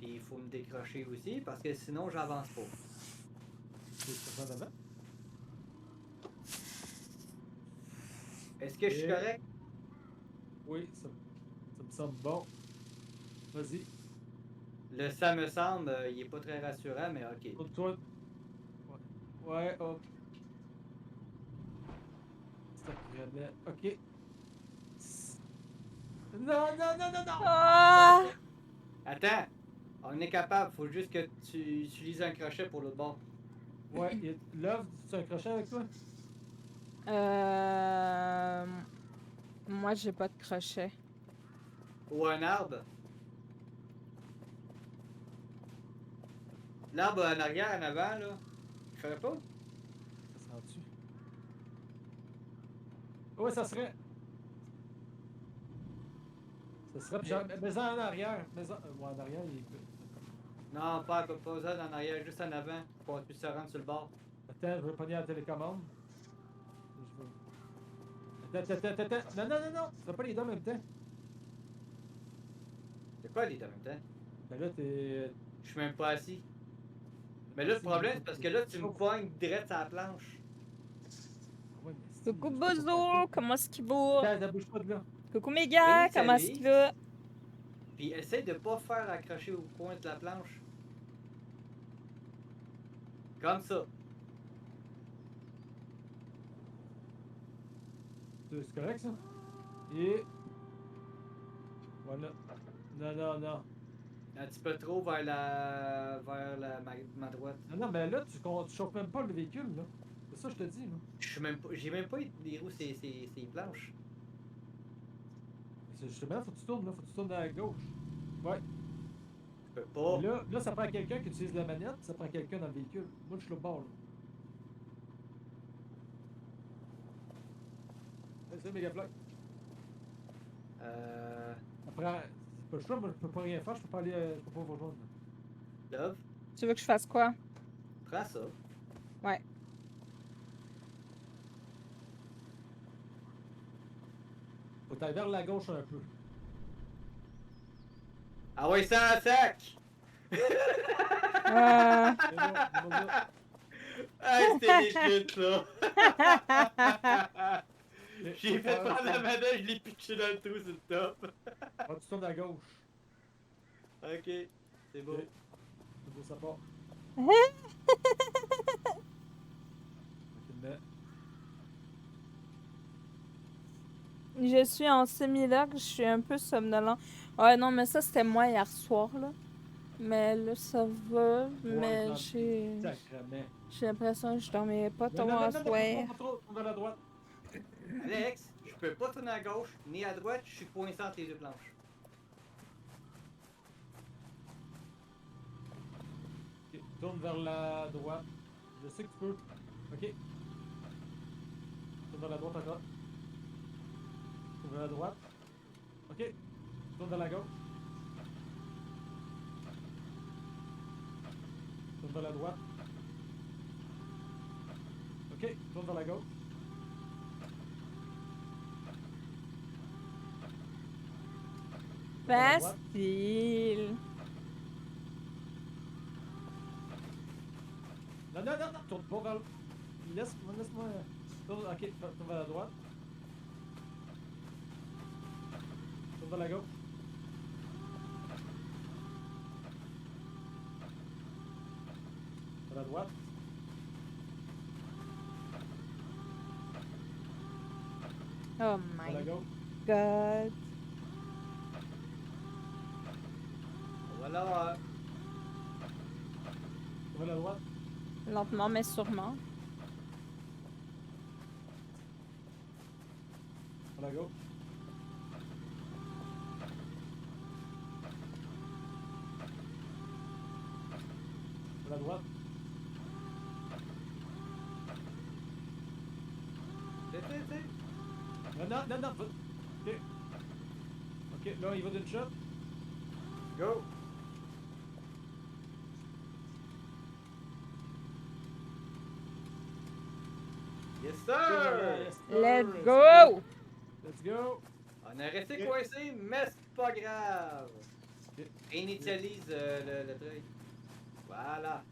Puis il faut me décrocher aussi, parce que sinon j'avance pas. C'est ça d'avant? Est-ce que je suis Et- correct? Oui, ça me semble bon. Vas-y, Ça me semble, il est pas très rassurant, mais ok. tourne-toi. Ouais, hop. Sacrément. Ok. Non! Ah! Attends, on est capable, faut juste que tu utilises un crochet pour l'autre bord. Ouais, Love, tu as un crochet avec toi? Euh... Moi, j'ai pas de crochet. Ou un arbre. L'arbre en arrière, en avant, là. Je ferais pas? Ça se rend-tu? Ouais, ça serait. Ça serait. Mais en arrière. Ouais, en arrière, il est. Non, pas besoin en arrière, juste en avant, pour qu'on puisse se rendre sur le bord. Attends, je vais pogner la télécommande. Attends. Non. Tu fais pas les deux en même temps. C'est quoi les deux en même temps? Ben là, t'es. Je suis même pas assis. Mais là, le problème, c'est parce que là, tu me pognes direct à la planche. Ouais, mais si, Coucou je sais pas Bozo, pourquoi. comment est-ce qu'il va? Attends, bouge pas de là. Coucou mes gars, comment est-ce qu'il va? Puis essaye de pas faire accrocher au coin de la planche. Comme ça. C'est correct, ça? Et. Voilà. Non. Un petit peu trop vers ma droite. Non, mais là, tu chauffes même pas le véhicule, là. C'est ça que je te dis, là. J'ai même pas les roues, ces planches. C'est justement, faut que tu tournes, là. Faut que tu tournes à gauche. Ouais. Je peux pas. Et là, ça prend quelqu'un qui utilise la manette, ça prend quelqu'un dans le véhicule. Moi, je suis le bord, là. C'est Megafly. Après, c'est pas le choix, moi, je peux pas rien faire, je peux pas aller, je peux pas vous rejoindre. Love, Tu veux que je fasse quoi? prends ça. Ouais. Faut t'aller vers la gauche un peu. Ah ouais, ça en sac! Euh... C'est bon, dis-moi ça. Ah, c'était les chutes, là! Et- J'ai fait prendre la manette, je l'ai pitché dans le trou sur le top. Ah, tu tournes à gauche. Ok, c'est beau. Ok. C'est beau, ça part. Tranquillement. Je suis en semi-log, je suis un peu somnolent. Ouais, non, mais ça, c'était moi hier soir, là. Mais là, ça va, mais dans- j'ai Sacrement. l'impression que je dormais pas trop Non, à pas soir. trop, tourne vers la droite. Alex, je peux pas tourner à gauche ni à droite, je suis coincé entre les deux planches. Ok, tourne vers la droite. Je sais que tu peux. Ok. Tourne vers la droite encore. Tourne vers la droite. Ok. Tourne vers la gauche. Tourne vers la droite. Ok. Tourne vers la gauche. Tourne vers la droite. Facile. Non. Tourne pas vers le... Laisse-moi... Tourne... Ok, tourne vers la droite. Tourne vers la gauche. Vers la droite. Oh Vers my la gauche. god. Voilà. Va à la droite. Lentement, mais sûrement. À la gauche. À la droite. T'sais. Non. Ok. Ok, là, il va d'une shot. Go! Yes, sir! Yes, sir. Let's go! Let's go! On est resté Ok. coincé, mais c'est pas grave. Ok. Réinitialise le truc. Voilà.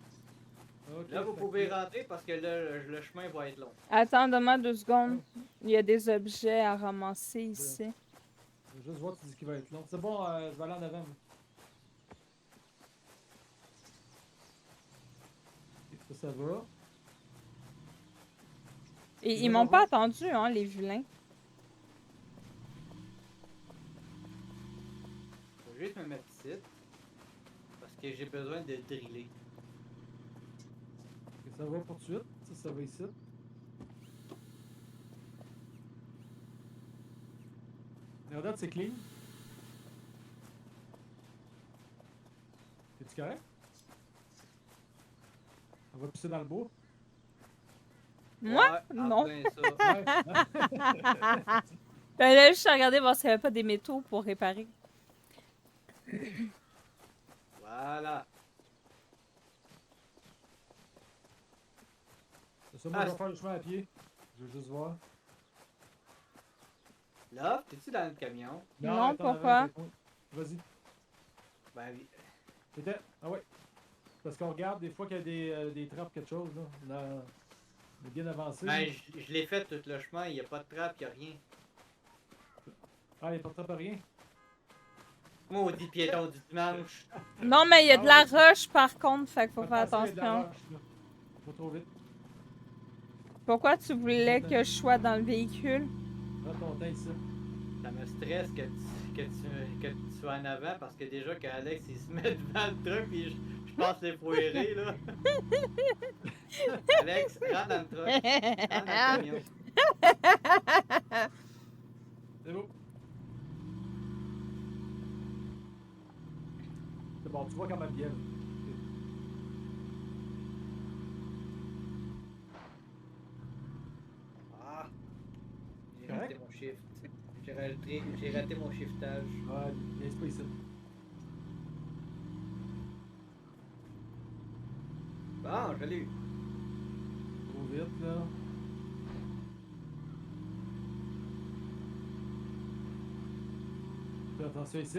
Ok, Là, vous fait pouvez que- rentrer parce que là, le chemin va être long. Attends, donne-moi 2 secondes. Il y a des objets à ramasser ici. Je veux juste voir, tu dis qu'il va être long. C'est bon, je vais aller en avant. Moi. Ok, ça va. Et Tu ils veux m'ont pas savoir? attendu, hein, les vilains. Faut juste me mettre ici. Parce que j'ai besoin de driller. Ok, ça va pour tout de suite. Ça va ici. Mais en date, c'est clean. Es-tu correct? On va pisser dans le bois. Moi? Ouais, en Non. plein ça. Ouais. Ben là, je suis regardé voir s'il n'y avait pas des métaux pour réparer. Voilà. C'est ça, moi, Ah, je vais faire le chemin à pied. Je veux juste voir. Là, t'es-tu dans le camion? Non, attends, pourquoi? avant, vas-y. Ben oui. C'était. Ah ouais. Parce qu'on regarde des fois qu'il y a des trappes, quelque chose, là. On est bien avancé. Ben, je l'ai fait tout le chemin, il n'y a pas de trappe, il n'y a rien. Ah, il n'y a pas de trappe à rien. Maudit piéton du dimanche. Non, mais il y a de la roche par contre, fait qu'il faut faire Attention, il y a de la attention. roche, là. Pas trop vite. Pourquoi tu voulais que je sois dans le véhicule? Prends ton temps ici. Ça me stresse que tu sois en avant parce que déjà qu'Alex il se met devant le truc et je pense les foirer là. Alex, rentre dans le truck. Rentre dans le camion. C'est beau. C'est bon, tu vois quand même bien. Là. Ah! J'ai Correct? raté mon shift. J'ai raté mon shiftage. Ouais, viens pas ici. Bon, je l'ai eu. Trop vite, là. Fais attention ici.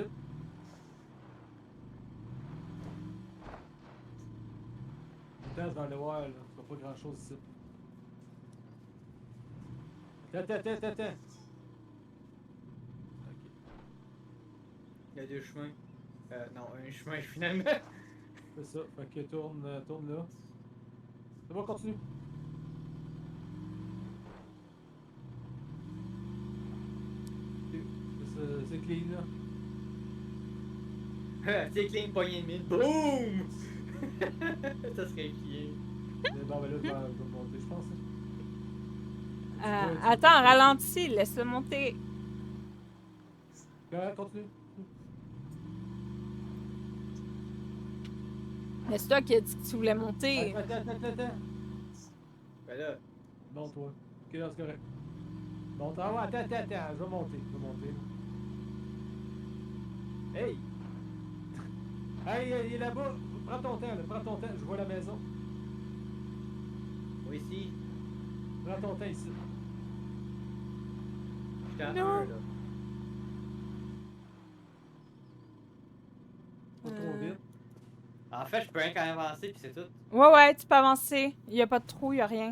Vitesse vers le voir, là. Tu vois pas grand chose ici. Attends. Ok. Il y a deux chemins. Non, un chemin finalement. C'est ça. Fait que tourne là. C'est bon, continue. Ok. C'est clean, là. C'est clean, poignée de mine. Boum! Ça serait chier. Mais bon, ben là, je vais monter, je pense. Hein. Attends, ralentis, laisse-le monter. Correct, continue. Mais c'est toi qui as dit que tu voulais monter. Attends. Ben là, Bon, toi. Ok, là, c'est correct. Bon, attends, je vais monter. Hey! Hey, il est là-bas. Prends ton temps, je vois la maison. moi ici, Prends ton temps ici. j'étais à Non. 1 là. Pas trop vite. En fait, je peux rien quand même avancer puis c'est tout. Ouais, tu peux avancer. Il n'y a pas de trou, il n'y a rien.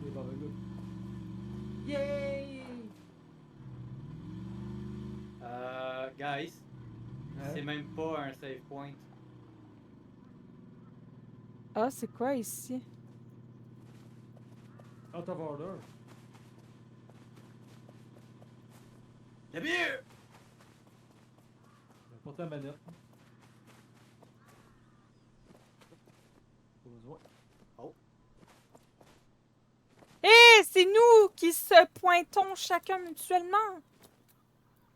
Ok, bon, ben, good. Yay! Guys, Hein? c'est même pas un save point. Ah, c'est quoi ici? Out of order. La bière! Pour ta manette. Pas besoin. Hé, c'est nous qui se pointons chacun mutuellement.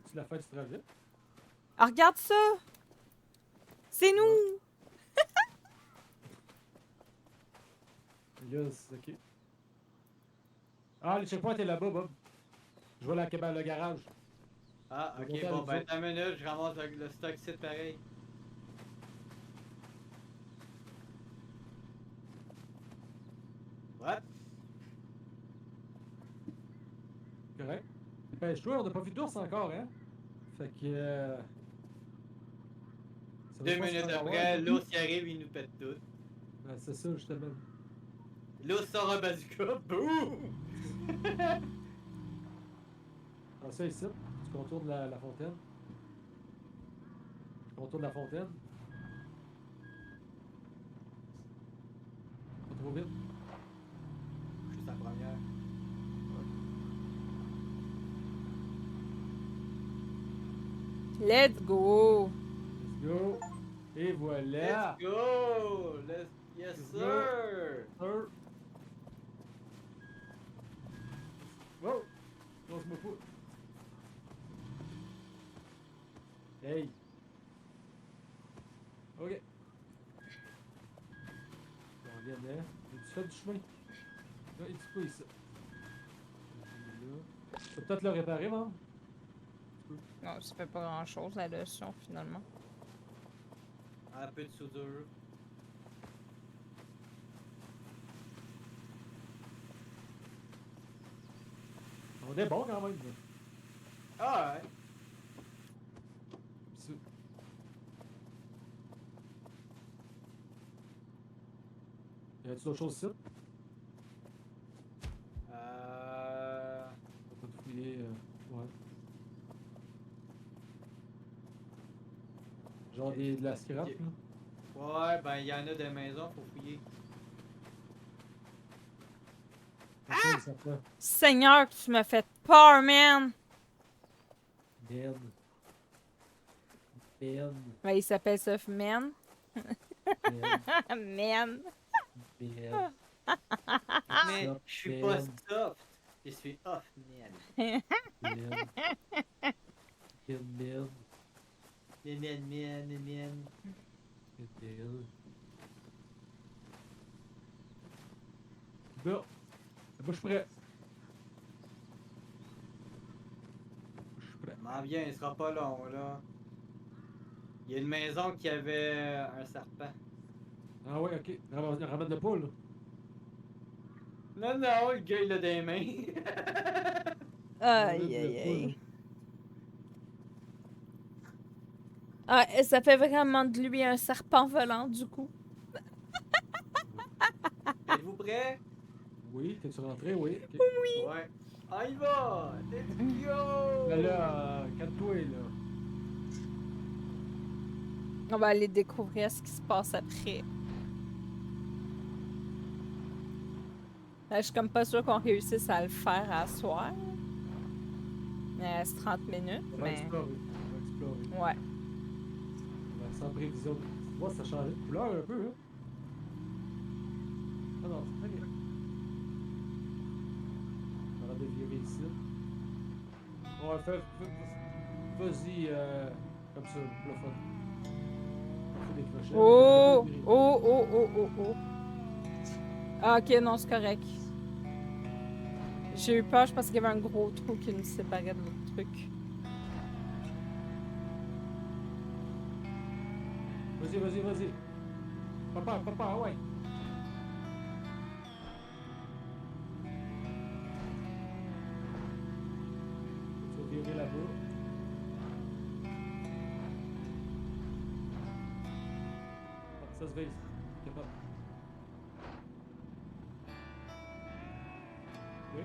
Tu la fin du trajet? Ah, regarde ça. C'est nous. Yes, ok. Ah, le checkpoint est là-bas, Bob. Je vois la cabane, le garage. Ah, ok, Remonter bon, avec ben, vous. attends une minute, je ramasse le stock site pareil. What? Correct. Dépêche-toi, on n'a pas vu d'ours encore, hein? Fait que. Ça va 2 pas se minutes faire avoir, après, là. l'ours y arrive, il nous pète tout. Ben, c'est ça, justement. L'ours sort un bazooka, boum! Ah, ça ici, tu contournes la fontaine. Tu contournes la fontaine. Pas trop vite. Juste la première. Let's go. Let's go. Et voilà. Let's go! Yes, Let's go. sir! Sir. Wow. Lance-moi pas. Hey. Ok. On vient là. Tu fais du chemin. Là, il est pas ici. Tu peux peut-être le réparer, non? Non, ça fait pas grand-chose, la leçon, finalement. Un peu de soudure. On est bon quand même. Là. Ah ouais. Ça. Y a-tu d'autres choses ici? On va pas te fouiller. Ouais. Genre de la scrap, Ok. là. Ouais, ben il y en a des maisons, faut fouiller. Ah! Ça fait. Seigneur, que tu m'as fait peur, man. Merde. Merde. Ouais, il s'appelle Soft Man. Merde. Man. Merde. Mais Soft je suis pas man. soft, je suis off, man. Merde. Merde. Merde. Man. Merde. Bon. Moi, je suis prêt. Je suis prêt. M'en viens, il sera pas long, là. Il y a une maison qui avait un serpent. Ah ouais, ok. Ramène le poule. Non, le gars, il a des mains. Aïe, aïe, aïe. Ah, et ça fait vraiment de lui un serpent volant, du coup. Êtes-vous prêts? Oui, t'es-tu rentré? Oui. ok. Ouais. On y va! Let's go! Ben là, calme-toi, là. On va aller découvrir ce qui se passe après. Là, je suis comme pas sûre qu'on réussisse à le faire à soir. Il reste 30 minutes, On va mais... explorer. On va explorer. Ouais. Ouais, sans prévision. Tu vois, ça a changé de couleur un peu, hein? Ah non, ok. On va dévier ici. Ouais, vas-y, comme ça, pour le fun. On fait des crochets. Oh! Oh! Ah, ok, non, c'est correct. J'ai eu peur, je pense qu'il y avait un gros trou qui nous séparait de l'autre truc. Vas-y. Papa, ouais. Tu vas virer là-bas. Ah, ça se vise. Capable. Oui.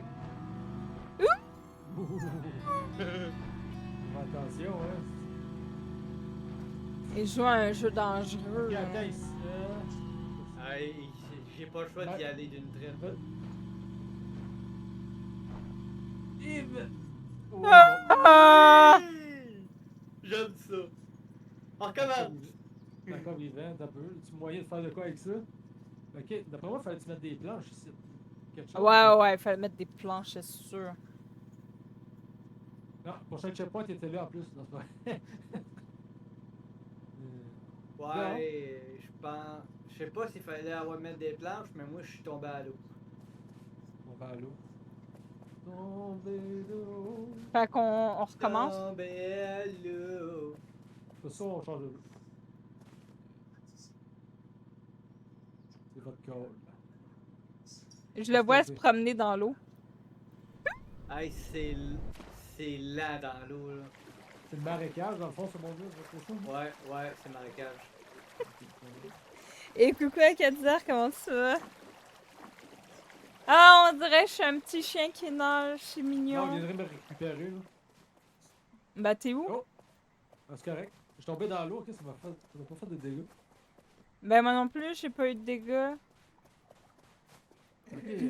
Attention, hein. Il joue à un jeu dangereux. Ok, hein. attends ici. Hey, j'ai pas le choix d'y aller d'une traite. Yves! Oh. Ah! J'aime ça. On recommence. T'es encore vivant, t'as peu. Tu moyen de faire de quoi avec ça? Ok, d'après moi, il fallait que tu mettes des planches ici. Quelque chose. Ouais, il fallait mettre des planches, c'est sûr. Non, prochain checkpoint, il était là en plus. Non, c'est pas vrai. Ouais, je pense. Je sais pas s'il fallait avoir mettre des planches, mais moi je suis tombé à l'eau. On va à l'eau. Tomber de l'eau. Fait qu'on on recommence. Tombé à l'eau. De toute façon, on change de l'eau. C'est votre call. Je le vois se promener dans l'eau. Hey, c'est lent dans l'eau là. C'est le marécage, dans le fond, c'est mon dieu, j'ai l'impression. Ouais, c'est marécage. Et coucou à Kadir, comment tu vas? Ah, on dirait que je suis un petit chien qui nage, c'est Non, il mignon. viendrait me récupérer, là. Bah, t'es où? Oh! Ah, c'est correct. Je suis tombé dans l'eau, ok, ça m'a pas fait de dégâts. Ben, moi non plus, j'ai pas eu de dégâts. Ok, je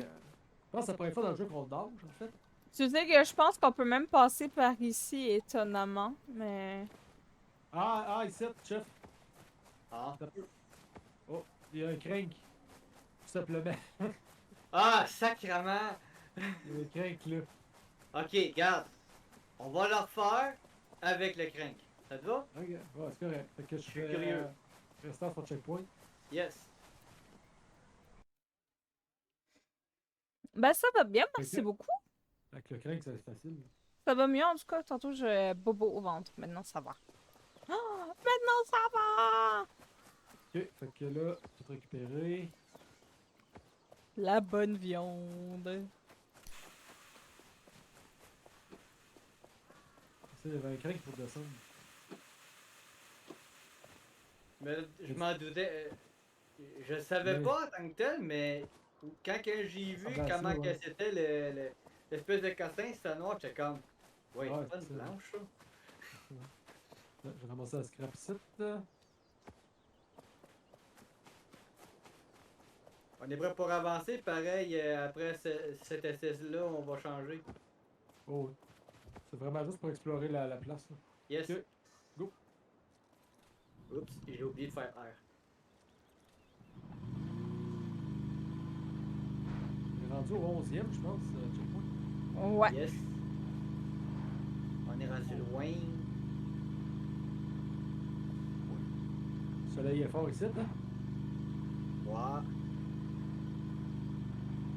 pense que c'est la première fois dans le jeu qu'on nage, en fait. Tu sais que je pense qu'on peut même passer par ici, étonnamment, mais... Ah, ici, chef. Ah. Ça peut. Oh, il y a un crank. Tout simplement. Ah, sacrement! Il y a un crank, là. Ok, regarde. On va le refaire avec le crank. Ça te va? Ok, ouais, c'est correct. Fait que je suis fais, curieux. Restart sur checkpoint. Yes. Ben, ça va bien, merci Ok. beaucoup. Avec le crank, c'est facile. Ça va mieux, en tout cas. Tantôt, j'ai bobo au ventre. Maintenant, ça va. Ah, maintenant, ça va! Ok, fait que là, tout récupérer. La bonne viande. Ça, il y avait un crank pour descendre. Mais là, je m'en doutais. Je savais Mais- pas en tant que tel, mais quand que j'ai vu Ça ressemble à comment ça, que ouais. c'était l'espèce de cassin, c'était noir, j'étais comme. Ouais, Ouais, c'est pas une c'est ça. planche, ça. Là, j'ai ramassé la scrap site. On est prêt pour avancer, pareil, après cet essai-là, on va changer. Oh, oui. C'est vraiment juste pour explorer la place. Là. Yes. Ok, go. Oups, j'ai oublié de faire R. On est rendu au 11e, je pense, checkpoint. Ouais. Yes. On est rendu loin. Le soleil est fort ici, hein? Ouais.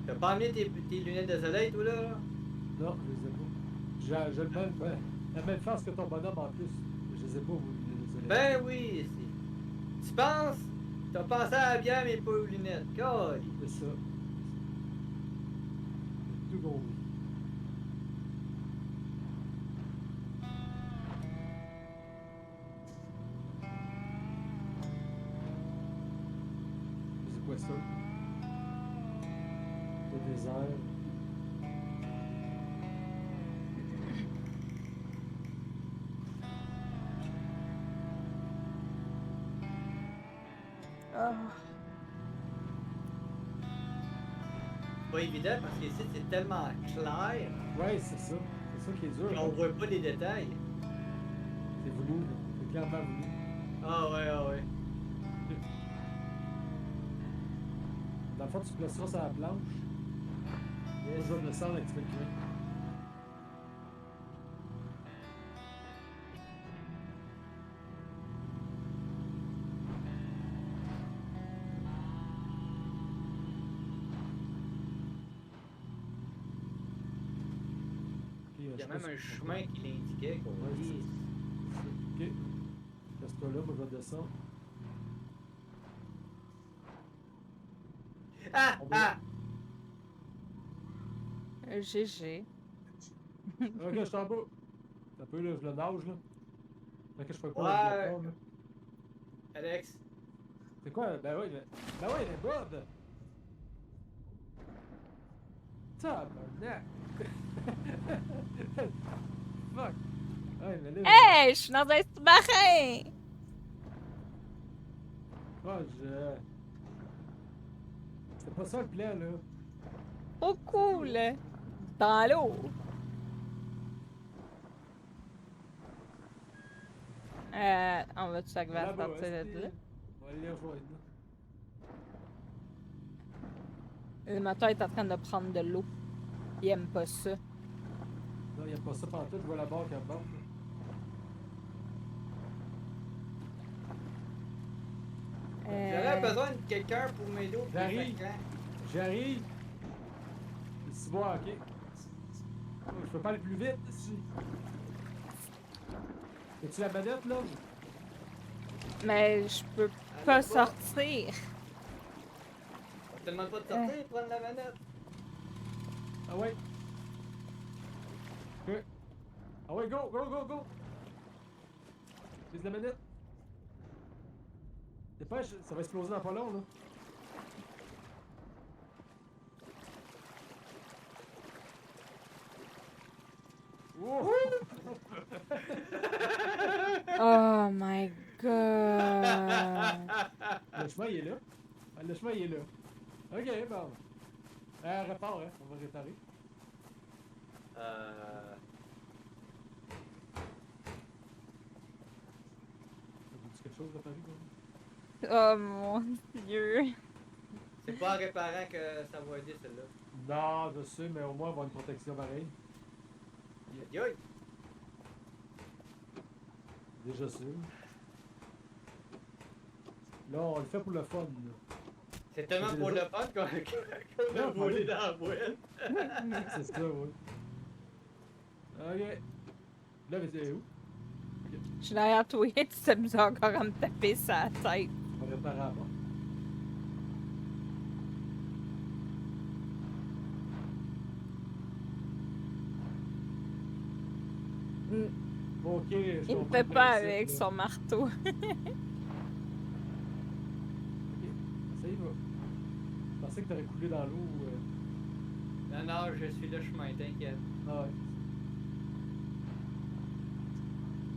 T'as pas amené tes lunettes de soleil, toi, là? Non, je les ai pas. J'ai le même, la même face que ton bonhomme en plus. Je les ai pas, vous, les soleils. Ben oui, c'est. Tu penses? T'as pensé à la bière, mais pas aux lunettes. God. C'est ça. J'ai tout compris. C'est quoi ça? Le désert. Ah. C'est pas évident parce que ici, c'est tellement clair Ouais, c'est ça. C'est ça qui est dur. qu'on voit pas les détails. C'est voulu, là. C'est clairement voulu. Ah ouais, ah ouais. Dans le fond, tu placeras sur la planche. Moi, je vais me descendre avec le crank. Il y a même un chemin qui l'indiquait qu'on Ouais, dit. Ok. Reste-toi là, moi je vais descendre. Ah! On Ah! GG. Ok, je suis en bas. Un peu là, je le nage là. Fait que je fais pas Ouais. navigateur là. Alex. C'est quoi? Ben oui, ben oui, les bodes! Tabarnak! Fuck! Ouais, mais là, Hey, je suis dans un sous-marin! C'est pas ça le plan là. Trop cool! Dans l'eau! On va-tu arriver à Là-bas, sortir de là? On va aller les rejoindre là. Le moteur est en train de prendre de l'eau. Il aime pas ça. Non, il n'y a pas ça pendant tout. Je vois la barre qui remonte. là. J'aurais besoin de quelqu'un pour m'aider au J'arrive. prochain camp. J'arrive. Ici, moi, ok. Oh, je peux pas aller plus vite ici. As-tu la manette là? Mais je peux pas sortir. On te demande pas de sortir, prendre la manette. Ah ouais. Ok. Ah ouais, go, go, go, go. Vise la manette. Dépêche, ça va exploser dans pas long là. Wow. Oh my god. Le chemin il est là. Ah, le chemin il est là. Ok, bon. Répare, hein. On va réparer. Ça vous dit quelque chose, réparer, quoi? Oh mon dieu. C'est pas en réparant que ça va aider celle-là. Non, je sais, mais au moins avoir une protection pareille. Aïe aïe! Déjà sûr. Là, on le fait pour le fun. Là. C'est tellement C'est pour les le fun qu'on a Non, volé pas dans la boîte. C'est ça, ouais. Ok. Là, mais c'est où? Je suis derrière toi, tu t'amuses encore à me taper sa tête. On va réparer avant. Mm. Ok, je Il me comprends fait le pas principe, avec là. son marteau. Ok, ça y va. Je pensais que t'aurais coulé dans l'eau. Non, non, je suis le chemin, t'inquiète. Ah ouais.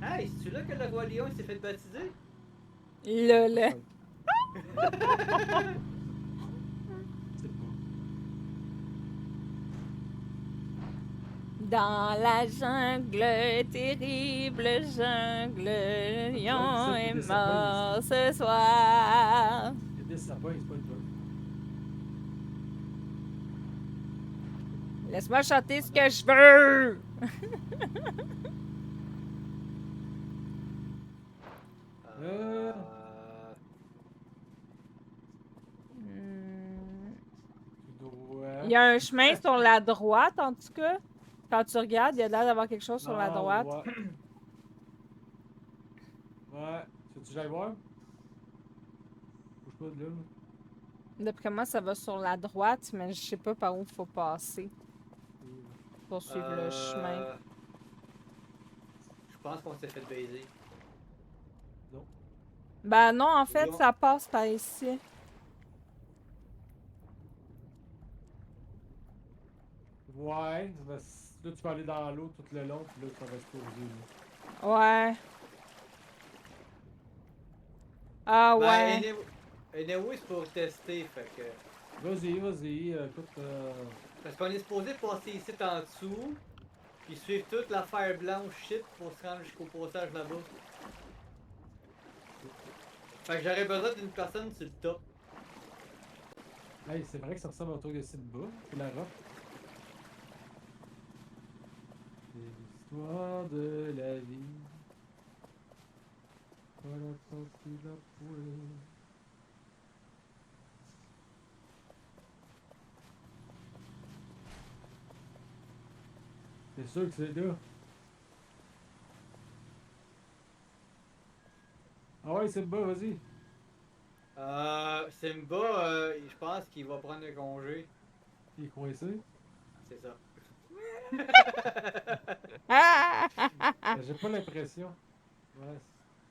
Hey, c'est-tu là que le roi Lion s'est fait baptiser? Là. C'est beau. Dans la jungle, terrible jungle, le lion Ouais, est des sapins, mort ce soir. Il y a des sapins, c'est pas une joke. Laisse-moi chanter ce que je veux. Euh. Hmm. Tu dois. Il y a un chemin sur la droite, en tout cas. Quand tu regardes, il y a l'air d'avoir quelque chose sur la Ah, droite. Ouais. Ouais. Tu veux que j'aille voir? Bouge pas de là. D'après moi, ça va sur la droite, mais je sais pas par où il faut passer pour suivre le chemin. Je pense qu'on s'est fait baiser. Ben non, en fait, Non. ça passe par ici. Ouais. Mais là, tu peux aller dans l'eau tout le long, puis là, ça va exploser. Là. Ouais. Ah Ben, ouais. anyway, c'est pour tester, fait que... Vas-y, vas-y. Écoute. Parce qu'on est supposé passer ici en dessous, puis suivre toute la fer blanche shit pour se rendre jusqu'au passage là-bas. Fait que j'aurais besoin d'une personne sur le top. Hey, c'est vrai que ça ressemble au truc de Simba. C'est la roche. C'est l'histoire de la vie. Voilà quand tu l'as trouvé. C'est sûr que c'est là. Ah ouais, Simba, vas-y. Simba, je pense qu'il va prendre un congé. Il est coincé. C'est ça. Ah! J'ai pas l'impression. Ouais.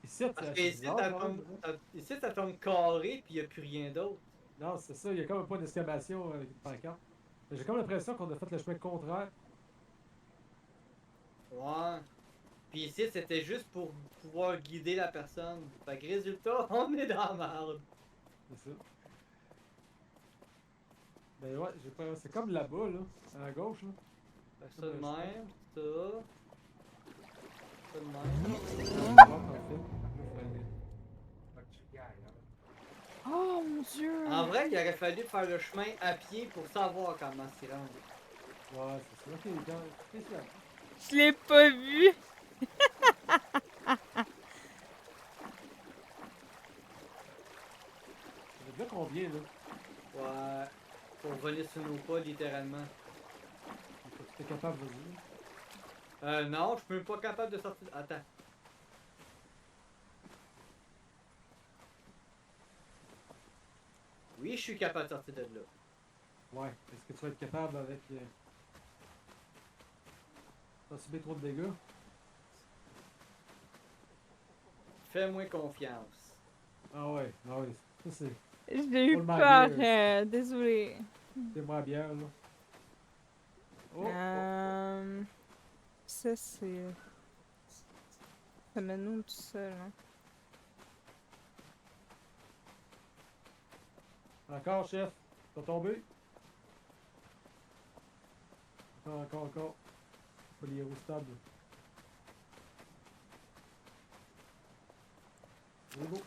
Ici, Parce que ici, ça tombe carré, puis il n'y a plus rien d'autre. Non, c'est ça, il y a comme un point d'exclamation avec une pancarte. Mais j'ai comme l'impression qu'on a fait le chemin contraire. Ouais. Puis ici, c'était juste pour pouvoir guider la personne. Fait que résultat, on est dans la merde. C'est ça. Ben ouais, j'ai pas. C'est comme là-bas, là. À gauche, là. Fait que ça de même, ça. Ça de même. Ouais, parfait. Oh mon dieu! En vrai, il aurait fallu faire le chemin à pied pour savoir comment s'y rendre. Ouais, c'est ça. Ok, quand. Spécial. Je l'ai pas vu! Ça fait déjà combien, là? Ouais. Pour revenir sur nos pas, littéralement. Faut que tu es capable, vas-y. Non, je suis même pas capable de sortir. Attends. Oui, je suis capable de sortir de là. Ouais. Est-ce que tu vas être capable avec. T'as subi trop de dégâts? Fais-moi confiance. Ah ouais, ah ouais. Ça, c'est. J'ai eu Pour le peur, malgré, désolé. C'est moi bien, là. Oh, Ça c'est... Ça mène où tout seul, hein? oh. Encore, chef. T'as tombé? Encore. Pas les héros stables. C'est beau.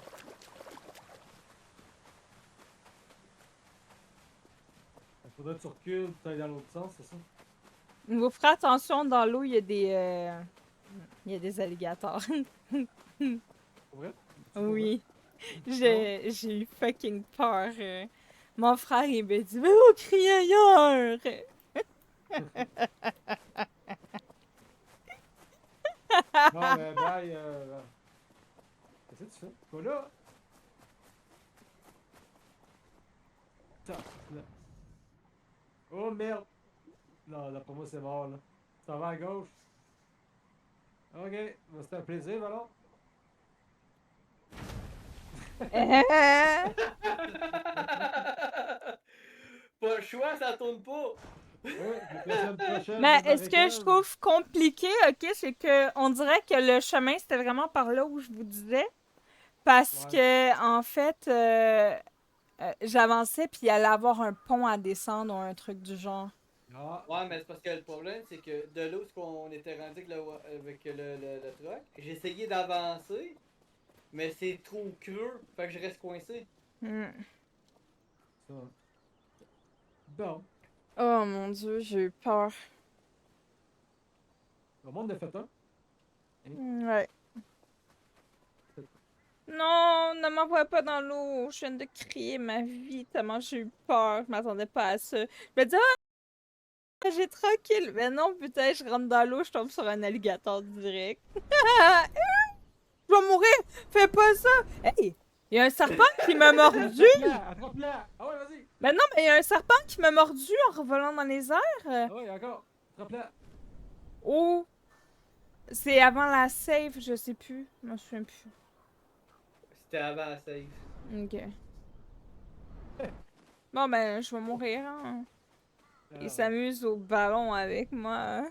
Il faudrait que tu recules, tu ailles dans l'autre sens, c'est ça? Vous ferez attention, dans l'eau, il y a des... Il y a des alligators. Pour vrai? Oui. Non? J'ai eu fucking peur. Mon frère, il m'a dit, mais vous criez ailleurs! Non, mais bye. Qu'est-ce que tu fais? Quoi là? Tiens, là. Oh merde! Non, là, pour moi, c'est mort, là. Ça va à gauche. Ok, bah, c'était un plaisir, alors. Pas le choix, ça tourne pas. Ouais, la semaine prochaine. Mais le ce que je marécage. trouve compliqué, ok, c'est que on dirait que le chemin, c'était vraiment par là où je vous disais. Parce Ouais. que, en fait, j'avançais, puis il allait avoir un pont à descendre ou un truc du genre. Ah, Ouais, mais c'est parce que le problème, c'est que de là où on était rendu avec le truck, j'ai essayé d'avancer, mais c'est trop creux, fait que je reste coincé. Hmm. ça. Bon. Oh mon dieu, j'ai eu peur. Le monde a fait un. Ouais. Non, ne m'envoie pas dans l'eau. Je viens de crier ma vie tellement j'ai eu peur. Je m'attendais pas à ça. Je me disais, ah, j'ai tranquille. Mais non, putain, je rentre dans l'eau, je tombe sur un alligator direct. Je vais mourir! Fais pas ça! Hey! Il y a un serpent qui m'a mordu! Attrape-la! Attrape-la! Ah ouais, vas-y! Mais non, mais il y a un serpent qui m'a mordu en revolant dans les airs. Ah ouais, encore! Attrape-la! Oh! C'est avant la save, je sais plus. Je me souviens plus. C'était avant la save. Ok. Bon, ben, je vais mourir, hein. Il s'amuse au ballon avec moi. Hein.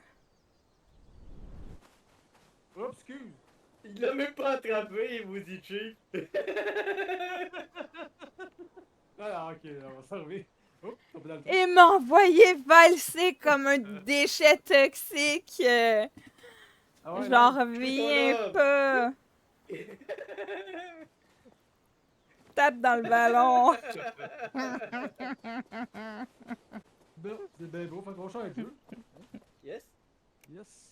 Oups, excuse! Il l'a même pas attrapé, il vous dit cheap. Ah, ok, on va servir. Oups, tombé dans le trou. Il m'a envoyé valser comme un déchet toxique. Ah ouais, J'en non. reviens homme. pas. Tape dans le ballon. Bon, c'est bien beau, fait qu'on change un jeu. Yes? Yes.